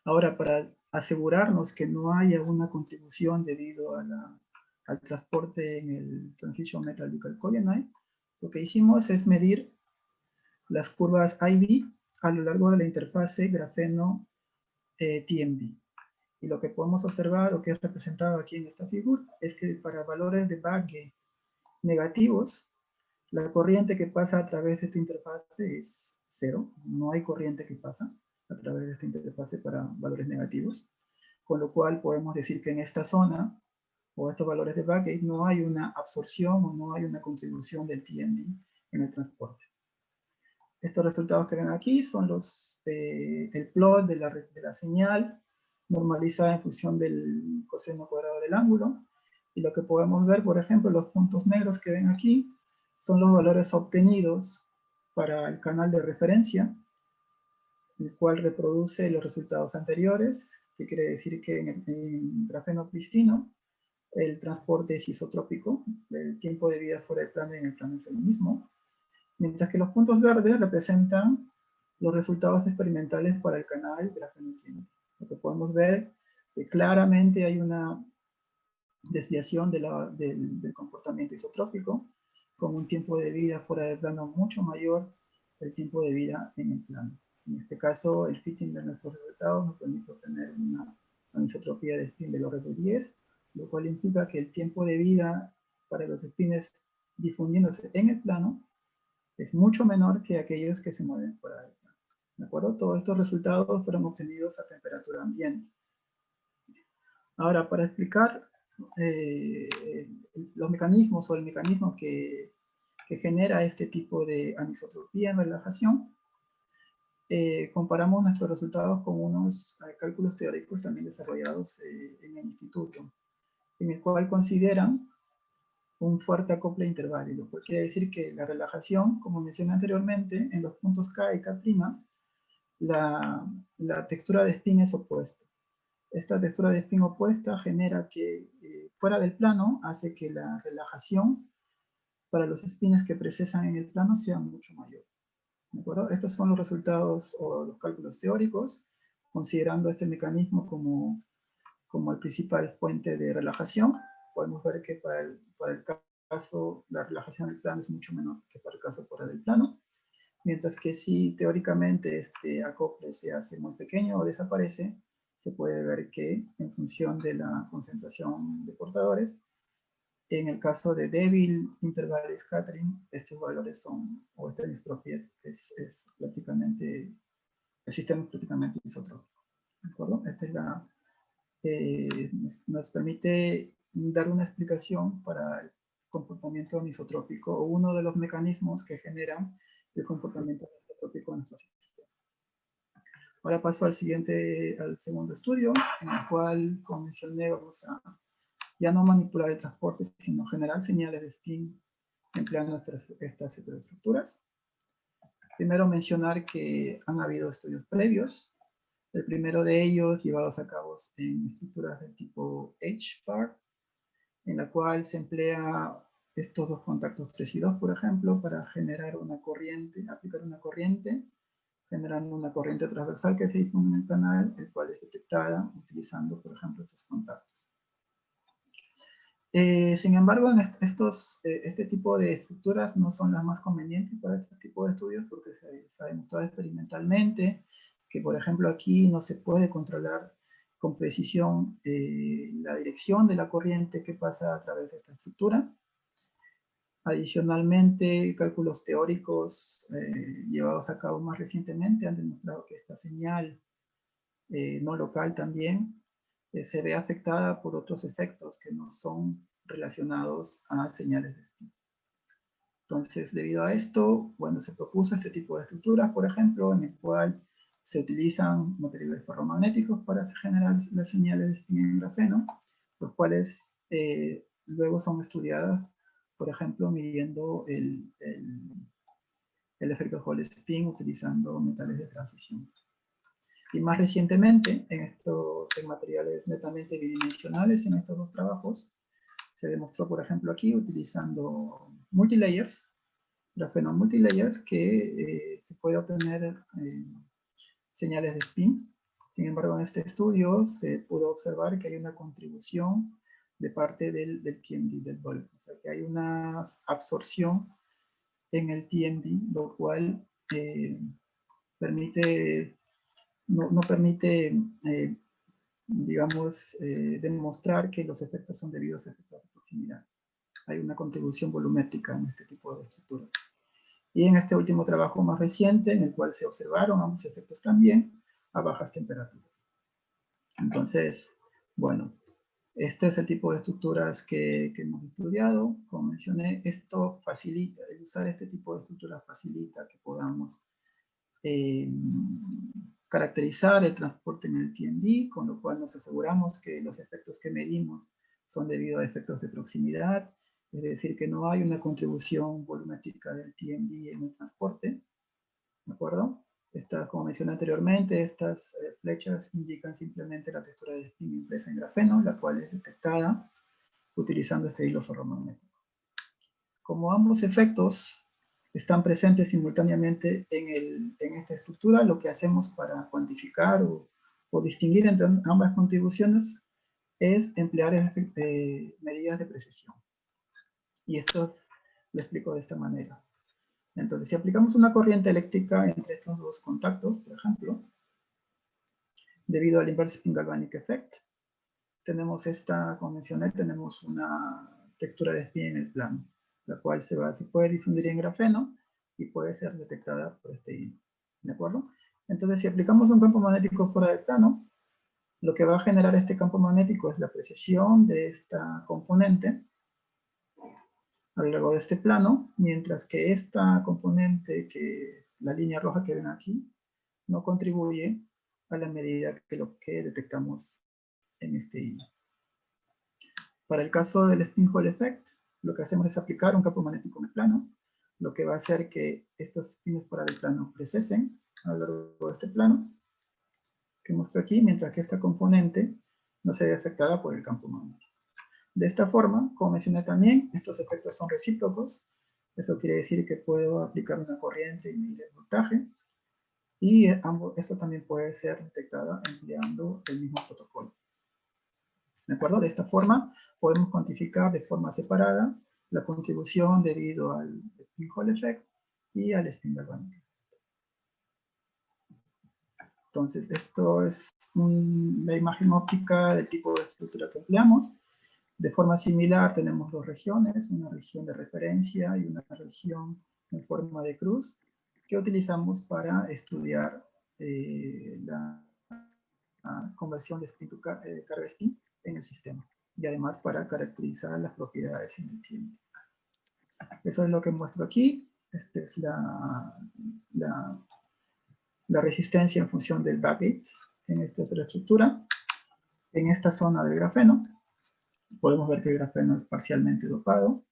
Ahora, para asegurarnos que no haya una contribución debido al transporte en el Transition Metal Chalcogenide, lo que hicimos es medir las curvas IV a lo largo de la interfase grafeno-TMB. Y lo que podemos observar, o que es representado aquí en esta figura, es que para valores de Bagge negativos, la corriente que pasa a través de esta interfase es cero. No hay corriente que pasa a través de esta interfase para valores negativos. Con lo cual podemos decir que en esta zona, o estos valores de Bagge, no hay una absorción o no hay una contribución del TMB en el transporte. Estos resultados que ven aquí son el plot de la señal normalizada en función del coseno cuadrado del ángulo. Y lo que podemos ver, por ejemplo, los puntos negros que ven aquí, son los valores obtenidos para el canal de referencia, el cual reproduce los resultados anteriores, que quiere decir que en grafeno pristino el transporte es isotrópico, el tiempo de vida fuera del plano y en el plano es el mismo, mientras que los puntos verdes representan los resultados experimentales para el canal grafeno-TMB. Lo que podemos ver que claramente hay una desviación del comportamiento isotrópico, con un tiempo de vida fuera del plano mucho mayor que el tiempo de vida en el plano. En este caso, el fitting de nuestros resultados nos permite obtener una anisotropía de spin del orden de 10, lo cual implica que el tiempo de vida para los spins difundiéndose en el plano es mucho menor que aquellos que se mueven fuera del plano. ¿De acuerdo? Todos estos resultados fueron obtenidos a temperatura ambiente. Ahora, para explicar los mecanismos o el mecanismo que genera este tipo de anisotropía en relajación, comparamos nuestros resultados con unos cálculos teóricos también desarrollados en el instituto, en el cual consideran un fuerte acople intervalo, lo cual quiere decir que la relajación, como mencioné anteriormente, en los puntos K y K', la textura de spin es opuesta. Esta textura de spin opuesta genera que fuera del plano hace que la relajación para los spins que precesan en el plano sea mucho mayor. ¿De acuerdo? Estos son los resultados o los cálculos teóricos, considerando este mecanismo como el principal fuente de relajación. Podemos ver que para el caso la relajación del plano es mucho menor que para el caso fuera del plano, mientras que si teóricamente este acople se hace muy pequeño o desaparece, se puede ver que en función de la concentración de portadores, en el caso de débil interval scattering, estos valores son, o esta anisotropía es prácticamente, el sistema es prácticamente isotrópico. ¿De acuerdo? Esta es nos permite dar una explicación para el comportamiento anisotrópico, o uno de los mecanismos que generan el comportamiento anisotrópico en nuestro sistema. Ahora paso al segundo estudio, en el cual, como mencioné, vamos a ya no manipular el transporte, sino generar señales de spin empleando estas heteroestructuras. Primero mencionar que han habido estudios previos. El primero de ellos llevados a cabo en estructuras del tipo H-bar, en la cual se emplea estos dos contactos 3 y 2, por ejemplo, para generar una corriente, aplicar una corriente, generando una corriente transversal que se difunde en el canal, el cual es detectada utilizando, por ejemplo, estos contactos. Sin embargo, en este tipo de estructuras no son las más convenientes para este tipo de estudios porque se ha demostrado experimentalmente que, por ejemplo, aquí no se puede controlar con precisión la dirección de la corriente que pasa a través de esta estructura. Adicionalmente, cálculos teóricos llevados a cabo más recientemente han demostrado que esta señal no local también se ve afectada por otros efectos que no son relacionados a señales de spin. Entonces, debido a esto, bueno, se propuso este tipo de estructuras, por ejemplo, en el cual se utilizan materiales ferromagnéticos para generar las señales de spin en grafeno, los cuales luego son estudiadas, por ejemplo, midiendo el efecto Hall spin utilizando metales de transición. Y más recientemente, en materiales netamente bidimensionales, en estos dos trabajos, se demostró, por ejemplo, aquí, utilizando multilayers, grafeno multilayers, que se puede obtener señales de spin. Sin embargo, en este estudio se pudo observar que hay una contribución de parte del TMD, del bulk. O sea, que hay una absorción en el TMD, lo cual no permite, digamos, demostrar que los efectos son debidos a efectos de proximidad. Hay una contribución volumétrica en este tipo de estructuras. Y en este último trabajo más reciente, en el cual se observaron ambos efectos también a bajas temperaturas. Entonces, bueno, este es el tipo de estructuras que hemos estudiado. Como mencioné, esto facilita, el usar este tipo de estructuras facilita que podamos caracterizar el transporte en el TMD, con lo cual nos aseguramos que los efectos que medimos son debido a efectos de proximidad, es decir, que no hay una contribución volumétrica del TMD en el transporte, ¿de acuerdo? Como mencioné anteriormente, estas flechas indican simplemente la textura de spin impresa en grafeno, la cual es detectada utilizando este hilo ferromagnético. Como ambos efectos están presentes simultáneamente en esta estructura, lo que hacemos para cuantificar o distinguir entre ambas contribuciones es emplear medidas de precisión. Y esto lo explico de esta manera. Entonces, si aplicamos una corriente eléctrica entre estos dos contactos, por ejemplo, debido al inverse spin galvanic effect, tenemos como mencioné, tenemos una textura de spin en el plano, la cual se puede difundir en grafeno y puede ser detectada por este hilo. ¿De acuerdo? Entonces, si aplicamos un campo magnético fuera del plano, lo que va a generar este campo magnético es la precesión de esta componente a lo largo de este plano, mientras que esta componente, que es la línea roja que ven aquí, no contribuye a la medida que lo que detectamos en este hilo. Para el caso del spin Hall effect, lo que hacemos es aplicar un campo magnético en el plano, lo que va a hacer que estos spins fuera del plano precesen a lo largo de este plano, que muestro aquí, mientras que esta componente no se ve afectada por el campo magnético. De esta forma, como mencioné también, estos efectos son recíprocos. Eso quiere decir que puedo aplicar una corriente y medir el voltaje. Y eso también puede ser detectado empleando el mismo protocolo. ¿De acuerdo? De esta forma, podemos cuantificar de forma separada la contribución debido al spin Hall effect y al spin galvanic. Entonces, esto es la imagen óptica del tipo de estructura que empleamos. De forma similar tenemos dos regiones, una región de referencia y una región en forma de cruz, que utilizamos para estudiar la conversión de spin to carga spin en el sistema, y además para caracterizar las propiedades en el TMD. Eso es lo que muestro aquí. Esta es la resistencia en función del backgate en esta otra estructura. En esta zona del grafeno, podemos ver que el grafeno es parcialmente dopado,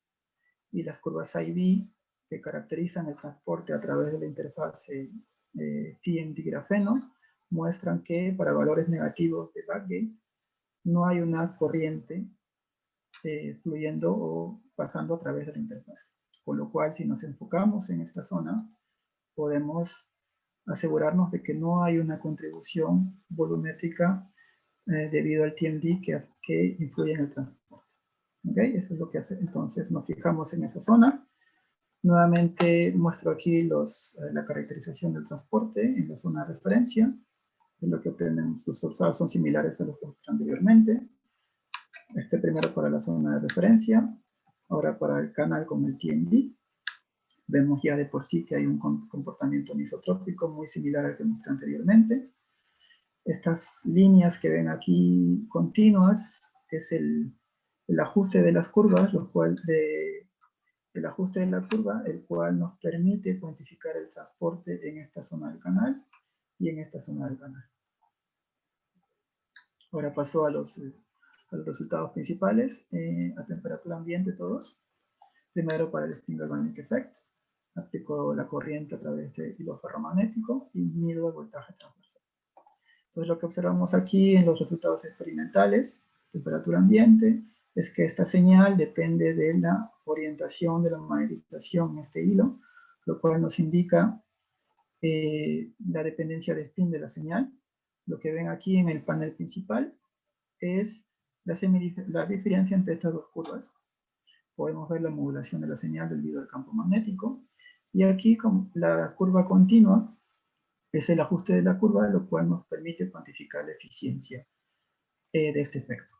y las curvas IV que caracterizan el transporte a través de la interfase TMD-grafeno muestran que para valores negativos de backgate no hay una corriente fluyendo o pasando a través de la interfaz. Con lo cual, si nos enfocamos en esta zona, podemos asegurarnos de que no hay una contribución volumétrica debido al TMD que influye en el transporte. ¿Okay? Eso es lo que hace. Entonces nos fijamos en esa zona. Nuevamente muestro aquí la caracterización del transporte en la zona de referencia. Es lo que obtenemos. Los resultados son similares a los que mostré anteriormente. Primero para la zona de referencia, ahora para el canal con el TMD. Vemos ya de por sí que hay un comportamiento anisotrópico muy similar al que mostré anteriormente. Estas líneas que ven aquí continuas es el ajuste de las curvas, el ajuste de la curva, el cual nos permite cuantificar el transporte en esta zona del canal y en esta zona del canal. Ahora paso a los resultados principales, a temperatura ambiente todos. Primero para el Spin Galvanic Effect, aplico la corriente a través del hilo ferromagnético y mido el voltaje transversal. Entonces lo que observamos aquí en los resultados experimentales, temperatura ambiente, es que esta señal depende de la orientación de la magnetización en este hilo, lo cual nos indica la dependencia de spin de la señal. Lo que ven aquí en el panel principal es la diferencia entre estas dos curvas. Podemos ver la modulación de la señal debido al campo magnético. Y aquí con la curva continua es el ajuste de la curva, lo cual nos permite cuantificar la eficiencia de este efecto.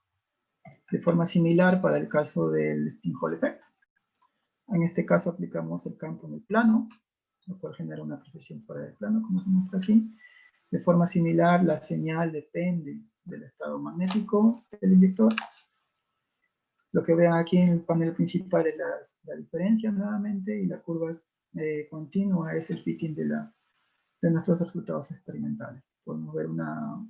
De forma similar para el caso del Spin Hall Effect. En este caso aplicamos el campo en el plano, lo cual genera una precesión fuera del plano, como se muestra aquí. De forma similar, la señal depende del estado magnético del inyector. Lo que vean aquí en el panel principal es la diferencia nuevamente, y la curva continua es el fitting de nuestros resultados experimentales. Podemos ver una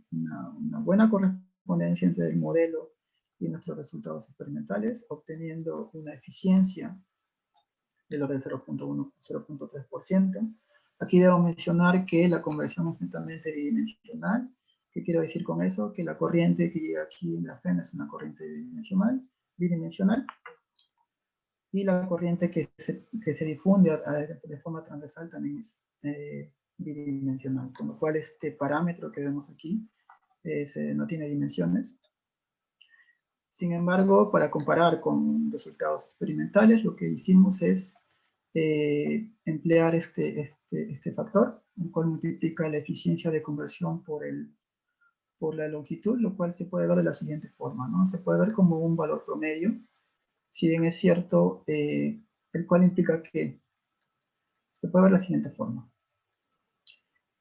buena correspondencia entre el modelo y nuestros resultados experimentales, obteniendo una eficiencia del orden de 0.1-0.3%. Aquí debo mencionar que la conversión es netamente bidimensional. ¿Qué quiero decir con eso? Que la corriente que llega aquí en la FEN es una corriente bidimensional, y la corriente que se difunde de forma transversal también es bidimensional, con lo cual este parámetro que vemos aquí no tiene dimensiones. Sin embargo, para comparar con resultados experimentales, lo que hicimos es emplear este factor, el cual multiplica la eficiencia de conversión por la longitud, lo cual se puede ver de la siguiente forma, ¿no? Se puede ver como un valor promedio, si bien es cierto, el cual implica que se puede ver de la siguiente forma.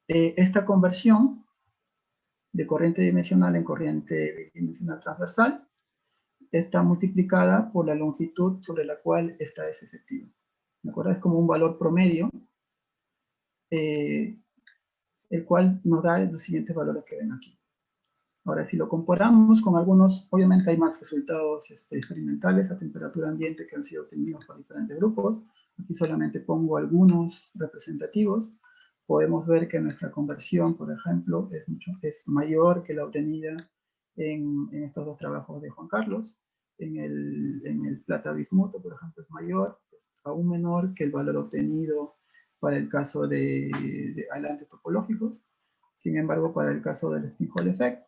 Esta conversión de corriente dimensional en corriente bidimensional transversal está multiplicada por la longitud sobre la cual esta es efectiva. ¿De acuerdo? Es como un valor promedio, el cual nos da los siguientes valores que ven aquí. Ahora, si lo comparamos con algunos, obviamente hay más resultados experimentales a temperatura ambiente que han sido obtenidos por diferentes grupos. Aquí solamente pongo algunos representativos. Podemos ver que nuestra conversión, por ejemplo, es mayor que la obtenida en estos dos trabajos de Juan Carlos. En el plata bismuto, por ejemplo, es mayor, es aún menor que el valor obtenido para el caso de aislantes topológicos. Sin embargo, para el caso del Spin Hall Effect,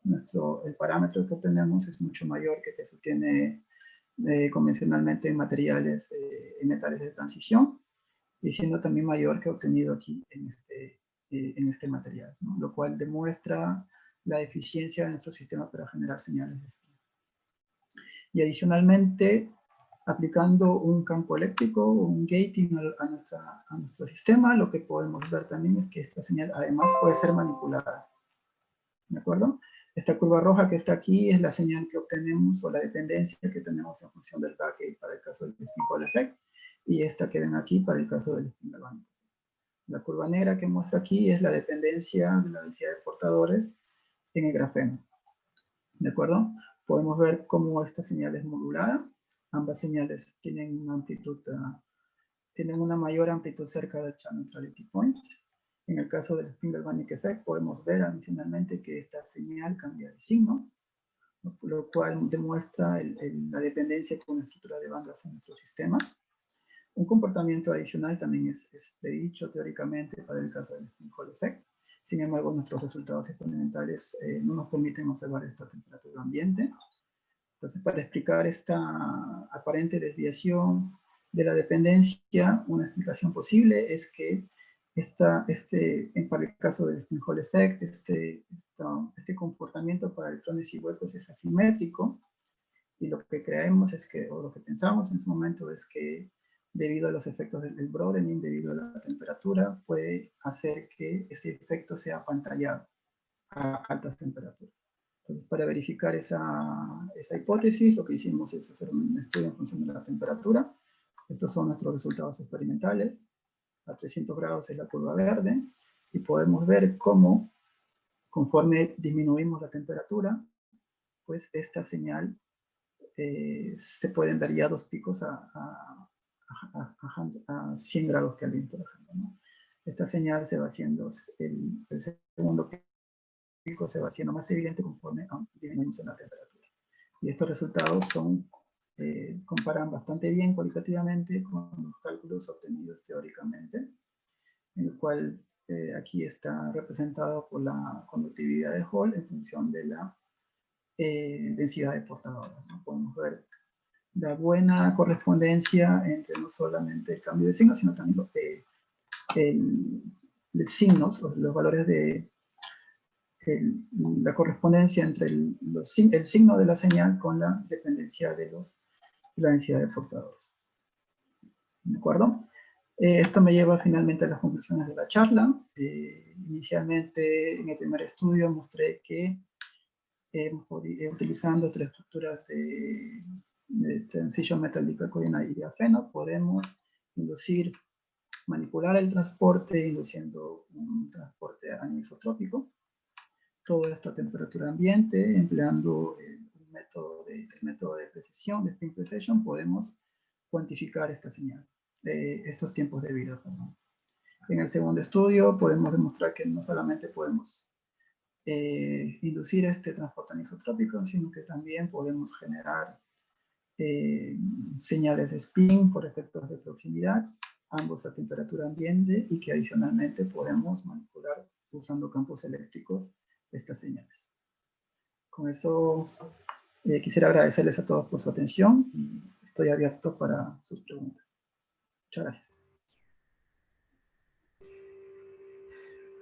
el parámetro que obtenemos es mucho mayor que se obtiene convencionalmente en materiales, en metales de transición, y siendo también mayor que obtenido aquí en este material, ¿no? Lo cual demuestra la eficiencia de nuestro sistema para generar señales de spin. Y adicionalmente, aplicando un campo eléctrico, un gating a nuestro sistema, lo que podemos ver también es que esta señal además puede ser manipulada. ¿De acuerdo? Esta curva roja que está aquí es la señal que obtenemos, o la dependencia que tenemos en función del backgate para el caso del Spin Hall Effect, y esta que ven aquí para el caso del Spin Galvanic. La curva negra que muestra aquí es la dependencia de la densidad de portadores en el grafeno. ¿De acuerdo? Podemos ver cómo esta señal es modulada. Ambas señales tienen una amplitud, tienen una mayor amplitud cerca del channel neutrality point. En el caso del Spin Galvanic Effect podemos ver adicionalmente que esta señal cambia de signo, lo cual demuestra la dependencia con la estructura de bandas en nuestro sistema. Un comportamiento adicional también es predicho teóricamente para el caso del spin Hall effect. Sin embargo, nuestros resultados experimentales no nos permiten observar esta temperatura ambiente. Entonces, para explicar esta aparente desviación de la dependencia, una explicación posible es que para el caso del spin Hall effect, este comportamiento para electrones y huecos es asimétrico, y lo que creemos es que, o lo que pensamos en ese momento es que debido a los efectos del Broadening, debido a la temperatura, puede hacer que ese efecto sea apantallado a altas temperaturas. Entonces, para verificar esa hipótesis, lo que hicimos es hacer un estudio en función de la temperatura. Estos son nuestros resultados experimentales. A 300 grados es la curva verde, y podemos ver cómo, conforme disminuimos la temperatura, pues esta señal se pueden dar ya dos picos a 100 grados Kelvin, por ejemplo, ¿no? Esta señal se va haciendo, el segundo pico se va haciendo más evidente conforme disminuimos en la temperatura. Y estos resultados comparan bastante bien cualitativamente con los cálculos obtenidos teóricamente, en el cual aquí está representado por la conductividad de Hall en función de la densidad de portadores, ¿no? Podemos ver la buena correspondencia entre no solamente el cambio de signo, sino también los signos, los valores de la correspondencia entre el signo de la señal con la dependencia de la densidad de portadores. ¿De acuerdo? Esto me lleva finalmente a las conclusiones de la charla. Inicialmente, en el primer estudio mostré que utilizando tres estructuras de transition metal dicalcodina y grafeno, podemos manipular el transporte induciendo un transporte anisotrópico. Todo esto a temperatura ambiente, empleando el método de precisión, de spin precision, podemos cuantificar esta señal, estos tiempos de vida. Perdón. En el segundo estudio podemos demostrar que no solamente podemos inducir este transporte anisotrópico, sino que también podemos generar señales de spin por efectos de proximidad, ambos a temperatura ambiente, y que adicionalmente podemos manipular usando campos eléctricos estas señales. Con eso quisiera agradecerles a todos por su atención y estoy abierto para sus preguntas. Muchas gracias.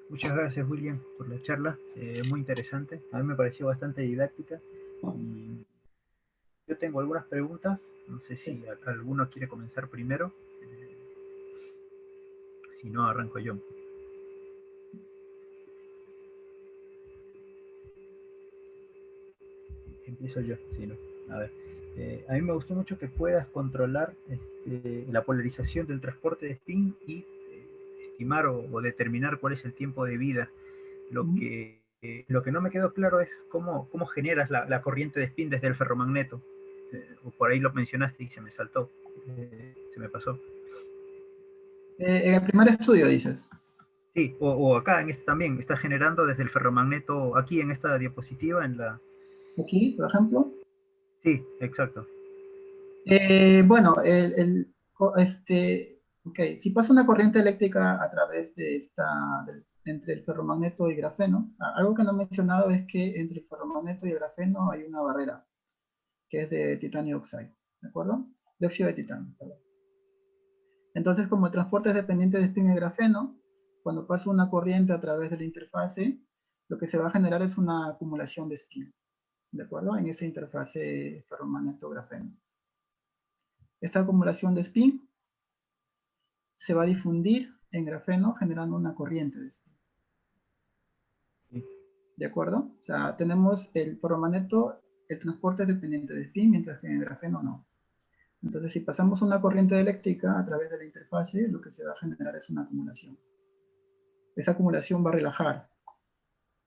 Muchas gracias, William, por la charla, muy interesante. A mí me pareció bastante didáctica. Y yo tengo algunas preguntas, no sé si alguno quiere comenzar primero. Si no, arranco yo. Empiezo yo, si no. A ver, a mí me gustó mucho que puedas controlar la polarización del transporte de spin y estimar o determinar cuál es el tiempo de vida. Lo que no me quedó claro es cómo generas la corriente de spin desde el ferromagneto. O por ahí lo mencionaste y se me saltó, se me pasó. En el primer estudio dices. Sí, o acá en este también, está generando desde el ferromagneto, aquí en esta diapositiva, en la... Aquí, por ejemplo. Sí, exacto. Bueno, si pasa una corriente eléctrica a través de entre el ferromagneto y grafeno, algo que no he mencionado es que entre el ferromagneto y el grafeno hay una barrera, que es de titanio oxide, ¿de acuerdo? Dióxido de titanio, perdón. Entonces, como el transporte es dependiente de spin y grafeno, cuando pasa una corriente a través de la interfase, lo que se va a generar es una acumulación de spin, ¿de acuerdo? En esa interfase ferromagneto-grafeno. Esta acumulación de spin se va a difundir en grafeno generando una corriente de spin. ¿De acuerdo? O sea, tenemos el ferromagneto, el transporte es dependiente de spin, mientras que en el grafeno no. Entonces, si pasamos una corriente eléctrica a través de la interfase, lo que se va a generar es una acumulación. Esa acumulación va a relajar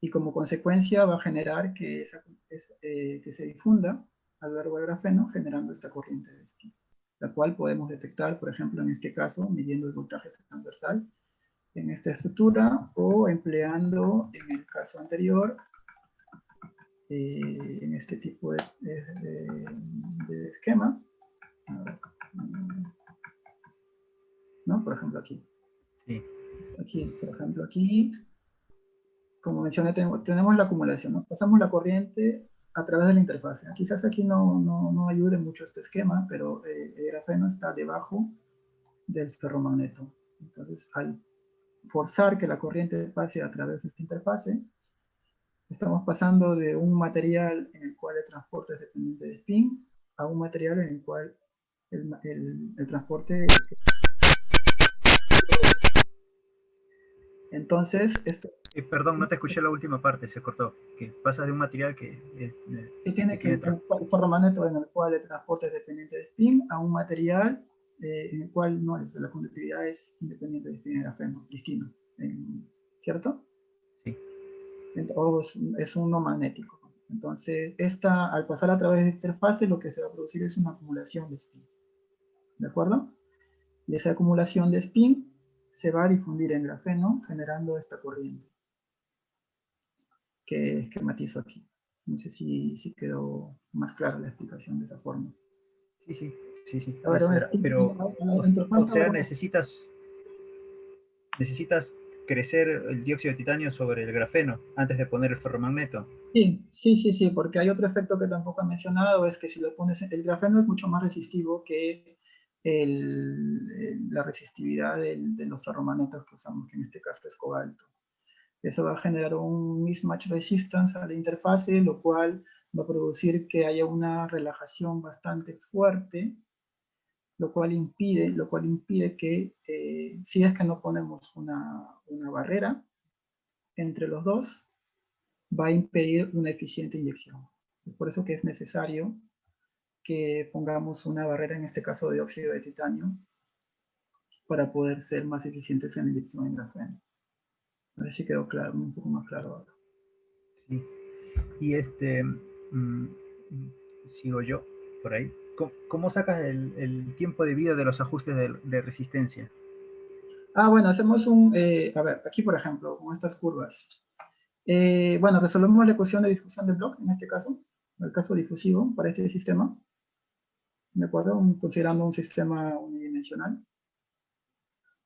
y como consecuencia va a generar que se difunda a lo largo del grafeno generando esta corriente de spin, la cual podemos detectar, por ejemplo, en este caso, midiendo el voltaje transversal en esta estructura o empleando, en el caso anterior, en este tipo de esquema. A ver, ¿no? Por ejemplo, aquí. Sí. Aquí, por ejemplo, aquí, como mencioné, tenemos la acumulación, ¿no? Pasamos la corriente a través de la interfase. Quizás aquí no ayude mucho este esquema, pero el grafeno está debajo del ferromagneto. Entonces, al forzar que la corriente pase a través de esta interfase, estamos pasando de un material en el cual el transporte es dependiente de spin a un material en el cual el transporte... Entonces, esto... Perdón, no te escuché la última parte, se cortó. Que pasas de un material que tiene que el ferromagneto en el cual el transporte es dependiente de spin a un material en el cual no es, la conductividad es independiente de spin en grafeno, distinto, ¿cierto? Sí. Entonces, es un no magnético. Entonces, al pasar a través de interfase, lo que se va a producir es una acumulación de spin. ¿De acuerdo? Y esa acumulación de spin se va a difundir en grafeno, generando esta corriente que esquematizo aquí. No sé si quedó más clara la explicación de esa forma. Sí. Ahora, Pero, o sea, necesitas crecer el dióxido de titanio sobre el grafeno antes de poner el ferromagneto. Sí, porque hay otro efecto que tampoco he mencionado, es que si lo pones, el grafeno es mucho más resistivo que la resistividad de los ferromagnetos que usamos, que en este caso es cobalto. Eso va a generar un mismatch resistance a la interfase, lo cual va a producir que haya una relajación bastante fuerte, lo cual impide que, si es que no ponemos una barrera entre los dos, va a impedir una eficiente inyección. Es por eso que es necesario que pongamos una barrera, en este caso de óxido de titanio, para poder ser más eficientes en la inyección en grafeno. A ver si quedó claro, un poco más claro ahora. Sí. Y sigo yo por ahí. ¿Cómo sacas el tiempo de vida de los ajustes de resistencia? Bueno, hacemos a ver, aquí por ejemplo, con estas curvas. Bueno, resolvemos la ecuación de difusión de Bloch, en este caso, el caso difusivo para este sistema, ¿de acuerdo? Considerando un sistema unidimensional.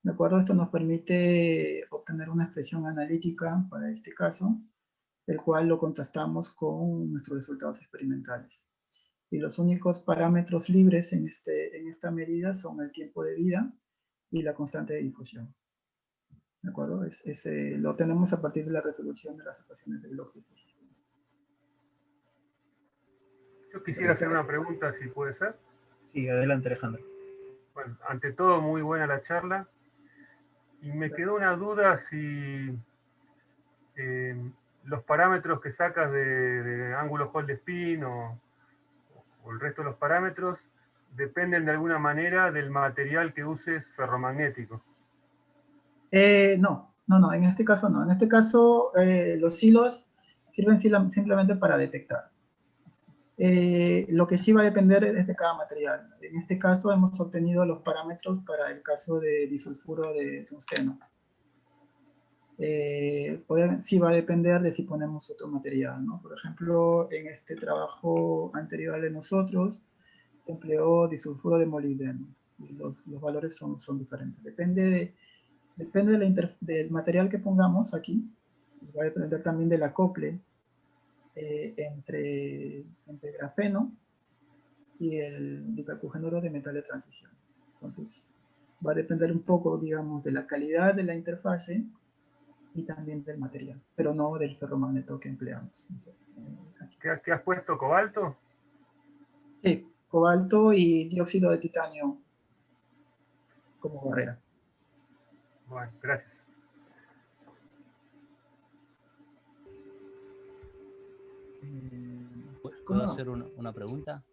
¿De acuerdo? Esto nos permite obtener una expresión analítica para este caso, el cual lo contrastamos con nuestros resultados experimentales. Y los únicos parámetros libres en esta medida son el tiempo de vida y la constante de difusión. ¿De acuerdo? Lo tenemos a partir de la resolución de las ecuaciones de Bloch de este sistema. Yo quisiera hacer una pregunta, si puede ser. Sí, adelante, Alejandro. Bueno, ante todo, muy buena la charla. Y me quedó una duda si los parámetros que sacas de ángulo Hall de spin o el resto de los parámetros dependen de alguna manera del material que uses ferromagnético. No, en este caso no. En este caso, los hilos sirven simplemente para detectar. Lo que sí va a depender es de cada material. En este caso hemos obtenido los parámetros para el caso de disulfuro de tungsteno. Sí va a depender de si ponemos otro material, ¿no? Por ejemplo, en este trabajo anterior de nosotros, se empleó disulfuro de molibdeno. Y los valores son diferentes. Depende del material que pongamos aquí. Va a depender también del acople entre grafeno y el dipercugenuro de metal de transición. Entonces, va a depender un poco, digamos, de la calidad de la interfase y también del material, pero no del ferromagneto que empleamos. No sé, ¿Qué has puesto? ¿Cobalto? Sí, cobalto y dióxido de titanio como barrera. Bueno, gracias. ¿Puedo hacer una pregunta?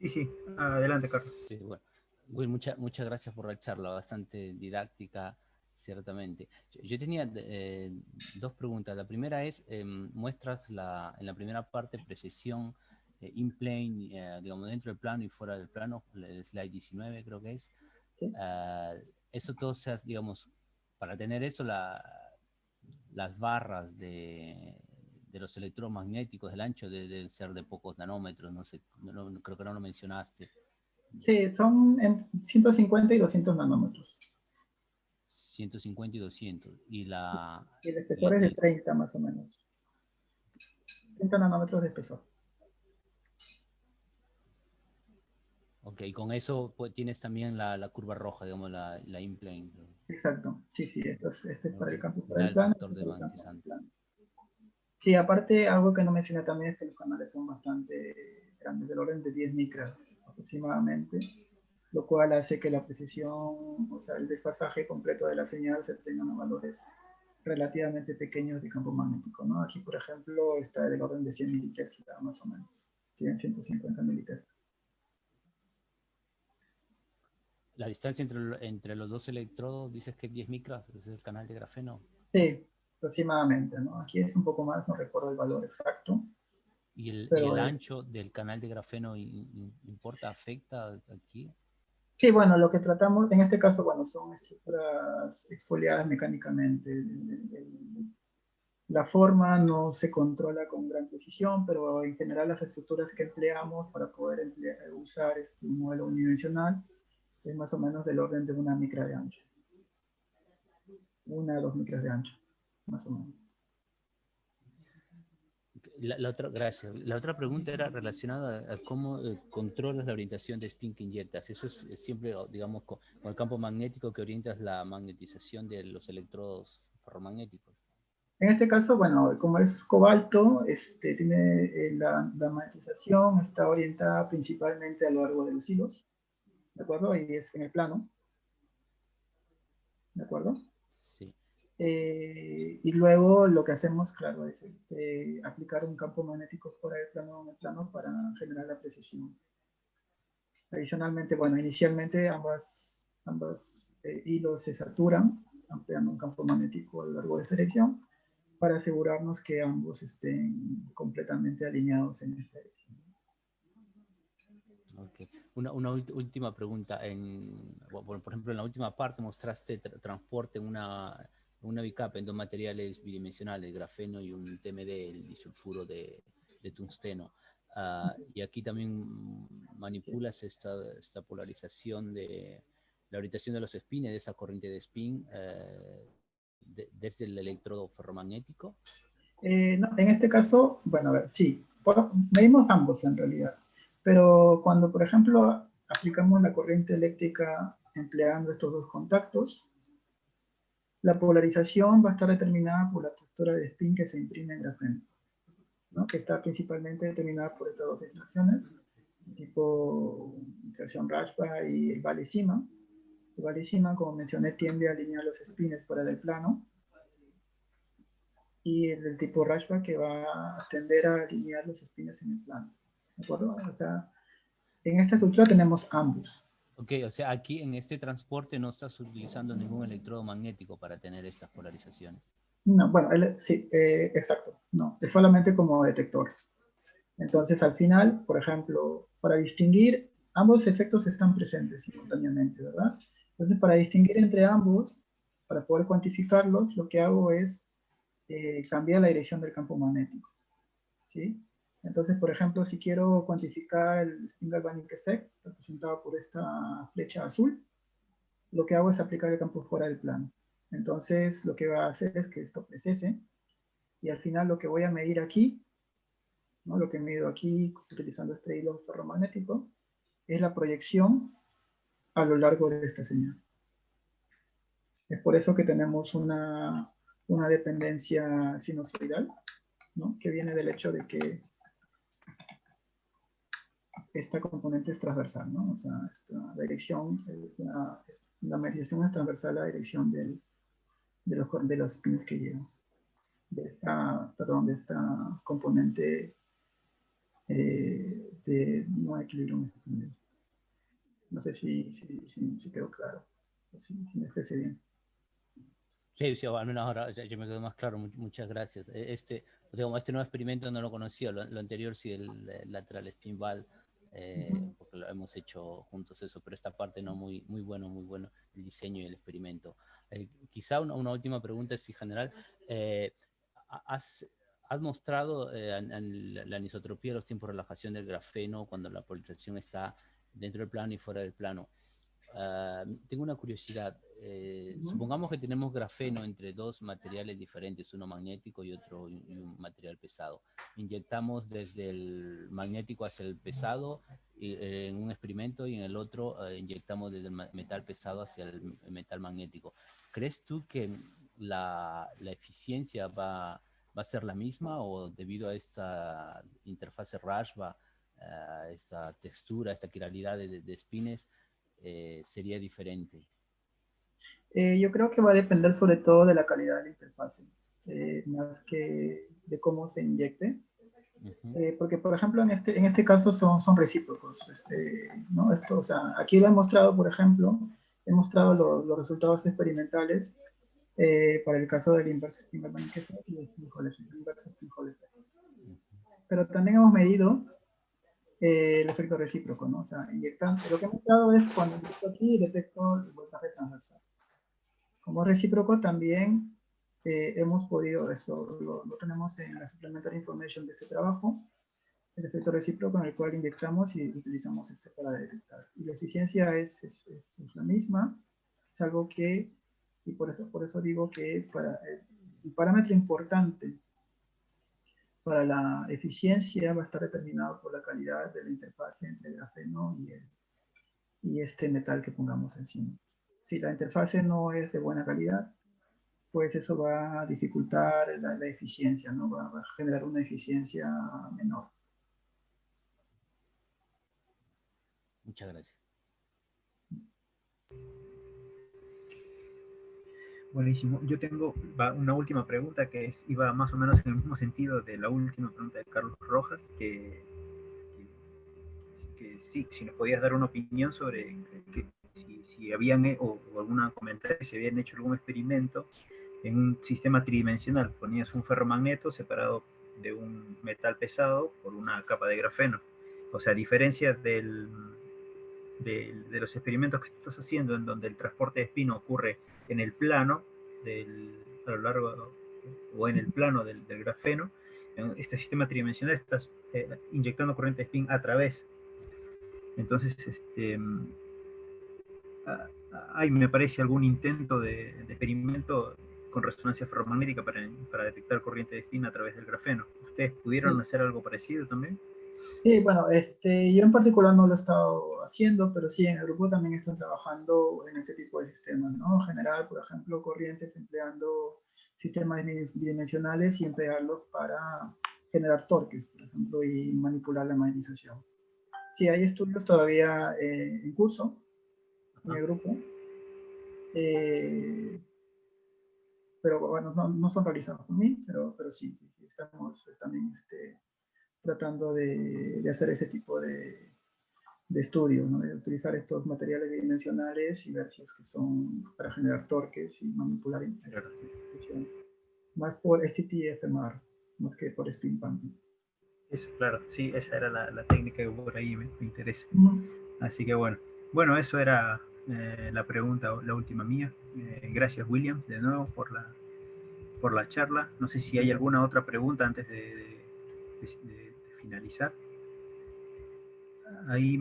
Sí, adelante, Carlos. Sí, bueno. Will, muchas gracias por la charla, bastante didáctica, ciertamente. Yo tenía dos preguntas. La primera es, muestras en la primera parte precisión in-plane, digamos, dentro del plano y fuera del plano, el slide 19 creo que es. ¿Sí? Eso todo se hace, digamos, para tener eso, las barras de los electrodos magnéticos, el ancho debe ser de pocos nanómetros, no sé, creo que no lo mencionaste. Sí, son en 150 y 200 nanómetros. 150 y 200. Y el espesor es de 30 más o menos. 30 nanómetros de espesor. Ok, y con eso pues, tienes también la curva roja, digamos, la in-plane. Exacto, sí, este es para el campo, para Da el el plano. factor de magnetizante. Sí, aparte, algo que no mencioné también es que los canales son bastante grandes, del orden de 10 micras aproximadamente, lo cual hace que la precisión, o sea, el desfasaje completo de la señal se tengan a valores relativamente pequeños de campo magnético, ¿no? Aquí, por ejemplo, está del orden de 100 militesla, más o menos, 100, 150 militesla. La distancia entre los dos electrodos, dices que es 10 micras, ese es el canal de grafeno. Sí, aproximadamente, ¿no? Aquí es un poco más, no recuerdo el valor exacto. ¿Y el ancho del canal de grafeno importa, afecta aquí? Sí, bueno, lo que tratamos, en este caso, bueno, son estructuras exfoliadas mecánicamente. La forma no se controla con gran precisión, pero en general las estructuras que empleamos para poder usar este modelo unidimensional es más o menos del orden de 1 micra de ancho. 1 a 2 micras de ancho, más o menos. Gracias. La otra pregunta era relacionada a cómo controlas la orientación de spin que inyectas. Eso es siempre, digamos, con el campo magnético que orientas la magnetización de los electrodos ferromagnéticos. En este caso, bueno, como es cobalto, tiene la magnetización está orientada principalmente a lo largo de los hilos, ¿de acuerdo? Y es en el plano, ¿de acuerdo? Sí. Y luego lo que hacemos, claro, es aplicar un campo magnético fuera del plano en el plano para generar la precisión. Adicionalmente, bueno, inicialmente ambas hilos se saturan, ampliando un campo magnético a lo largo de esta dirección, para asegurarnos que ambos estén completamente alineados en esta dirección. Okay. Una última pregunta. Por ejemplo, en la última parte mostraste transporte en una bicapa en dos materiales bidimensionales, grafeno y un TMD, el disulfuro de tungsteno. Y aquí también manipulas esta polarización de la orientación de los spines, de esa corriente de spin, desde el electrodo ferromagnético. No, en este caso, bueno, a ver, sí, medimos ambos en realidad, pero cuando, por ejemplo, aplicamos la corriente eléctrica empleando estos dos contactos, la polarización va a estar determinada por la estructura de spin que se imprime en grafeno, ¿no? Que está principalmente determinada por estas dos interacciones, tipo interacción Rashba y Vale-Sima. El Vale-Sima, como mencioné, tiende a alinear los spines fuera del plano, y el del tipo Rashba que va a tender a alinear los spines en el plano. ¿De acuerdo? O sea, en esta estructura tenemos ambos. Ok, o sea, aquí en este transporte no estás utilizando ningún electrodo magnético para tener estas polarizaciones. No, bueno, sí, exacto. No, es solamente como detector. Entonces, al final, por ejemplo, para distinguir, ambos efectos están presentes simultáneamente, ¿verdad? Entonces, para distinguir entre ambos, para poder cuantificarlos, lo que hago es cambiar la dirección del campo magnético, ¿sí? Entonces, por ejemplo, si quiero cuantificar el spin galvanic effect, representado por esta flecha azul, lo que hago es aplicar el campo fuera del plano. Entonces, lo que va a hacer es que esto precese, y al final lo que voy a medir aquí, ¿no? Lo que mido aquí, utilizando este hilo ferromagnético, es la proyección a lo largo de esta señal. Es por eso que tenemos una dependencia sinusoidal, ¿no? Que viene del hecho de que esta componente es transversal, ¿no? O sea, esta dirección, la mediación es transversal a la dirección de los spins que llevan. De esta componente no equilibrio. No sé si quedó claro, si me expresé bien. Sí, sí, al menos ahora ya me quedó más claro. Muchas gracias. Digamos, este nuevo experimento no lo conocía, lo anterior sí, el lateral spin ball, porque lo hemos hecho juntos eso, pero esta parte no, muy bueno el diseño y el experimento. Quizá una última pregunta, si general, ¿has has mostrado la anisotropía, los tiempos de relajación del grafeno cuando la polarización está dentro del plano y fuera del plano. Tengo una curiosidad. Supongamos que tenemos grafeno entre dos materiales diferentes, uno magnético y otro y un material pesado. Inyectamos desde el magnético hacia el pesado en un experimento, y en el otro inyectamos desde el metal pesado hacia el metal magnético. ¿Crees tú que la eficiencia va a ser la misma, o debido a esta interfase Rashba, esta textura, esta quiralidad de espines, sería diferente? Yo creo que va a depender sobre todo de la calidad de la interfase, más que de cómo se inyecte. Porque, por ejemplo, en este caso son recíprocos. ¿No? Esto, o sea, aquí lo he mostrado, por ejemplo, he mostrado los resultados experimentales para el caso del inverse Fingerman effect y el inverse Fingerman effect. Pero también hemos medido el efecto recíproco, ¿no? O sea, inyectando. Lo que he mostrado es cuando inyecto aquí y detecto el voltaje transversal. Como recíproco también hemos podido, eso lo tenemos en la Supplementary Information de este trabajo, el efecto recíproco en el cual inyectamos y utilizamos este para detectar. Y la eficiencia es la misma, es algo que, y por eso digo que el parámetro importante para la eficiencia va a estar determinado por la calidad de la interfase entre el grafeno y este metal que pongamos encima. Si la interfase no es de buena calidad, pues eso va a dificultar la eficiencia, ¿no? Va a generar una eficiencia menor. Muchas gracias. Buenísimo. Yo tengo una última pregunta que iba más o menos en el mismo sentido de la última pregunta de Carlos Rojas, que sí, si nos podías dar una opinión sobre si habían, o algún comentario, si habían hecho algún experimento en un sistema tridimensional. Ponías un ferromagneto separado de un metal pesado por una capa de grafeno. O sea, a diferencia de los experimentos que estás haciendo, en donde el transporte de spin ocurre en el plano, a lo largo, o en el plano del grafeno, en este sistema tridimensional estás inyectando corriente de spin a través. Entonces, hay, me parece, algún intento de experimento con resonancia ferromagnética para detectar corriente de spin a través del grafeno. ¿Ustedes pudieron hacer algo parecido también? Sí, bueno, yo en particular no lo he estado haciendo, pero sí, en el grupo también están trabajando en este tipo de sistemas, ¿no? Generar, por ejemplo, corrientes empleando sistemas bidimensionales y emplearlos para generar torques, por ejemplo, y manipular la magnetización. Sí, hay estudios todavía en curso en el grupo, pero bueno, no son realizados por mí, pero sí, estamos también tratando de hacer ese tipo de estudio, ¿no? De utilizar estos materiales bidimensionales y ver si es que son para generar torques y manipular funciones. Más por STT-FMR, más que por spin pumping. Eso, claro, sí, esa era la técnica que por ahí me interesa. Así que bueno, eso era la pregunta, la última mía. Gracias, William, de nuevo por la charla. No sé si hay alguna otra pregunta antes de finalizar. Ahí.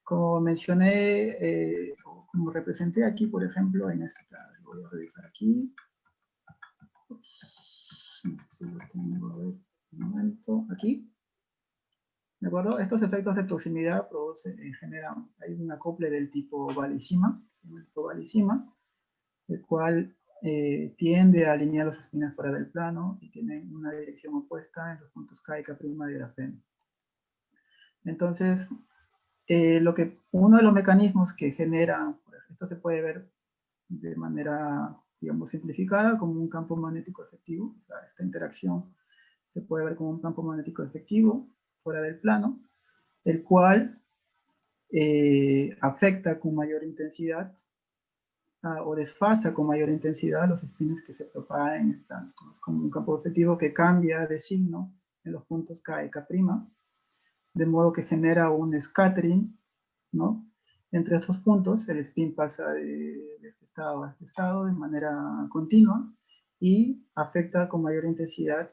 Como mencioné, como representé aquí, por ejemplo, en esta, voy a revisar aquí. Un momento, aquí. ¿De acuerdo? Estos efectos de proximidad generan, hay un acople del tipo Valicima, el cual tiende a alinear las espinas fuera del plano y tiene una dirección opuesta en los puntos K y K' de grafeno. Entonces, uno de los mecanismos que genera, esto se puede ver de manera, digamos, simplificada como un campo magnético efectivo. O sea, esta interacción se puede ver como un campo magnético efectivo fuera del plano, el cual afecta con mayor intensidad o desfasa con mayor intensidad los espines que se propagan. Es como un campo efectivo que cambia de signo en los puntos K y K', de modo que genera un scattering, ¿no? Entre estos puntos, el spin pasa de este estado a este estado de manera continua y afecta con mayor intensidad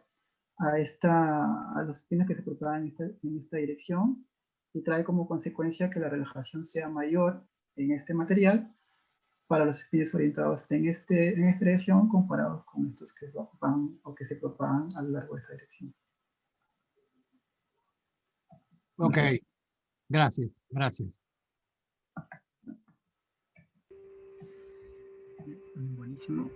a los spines que se propagan en esta dirección, y trae como consecuencia que la relajación sea mayor en este material para los spines orientados en esta dirección comparados con estos que propagan o que se propagan a lo largo de esta dirección. Ok, gracias, gracias. Buenísimo.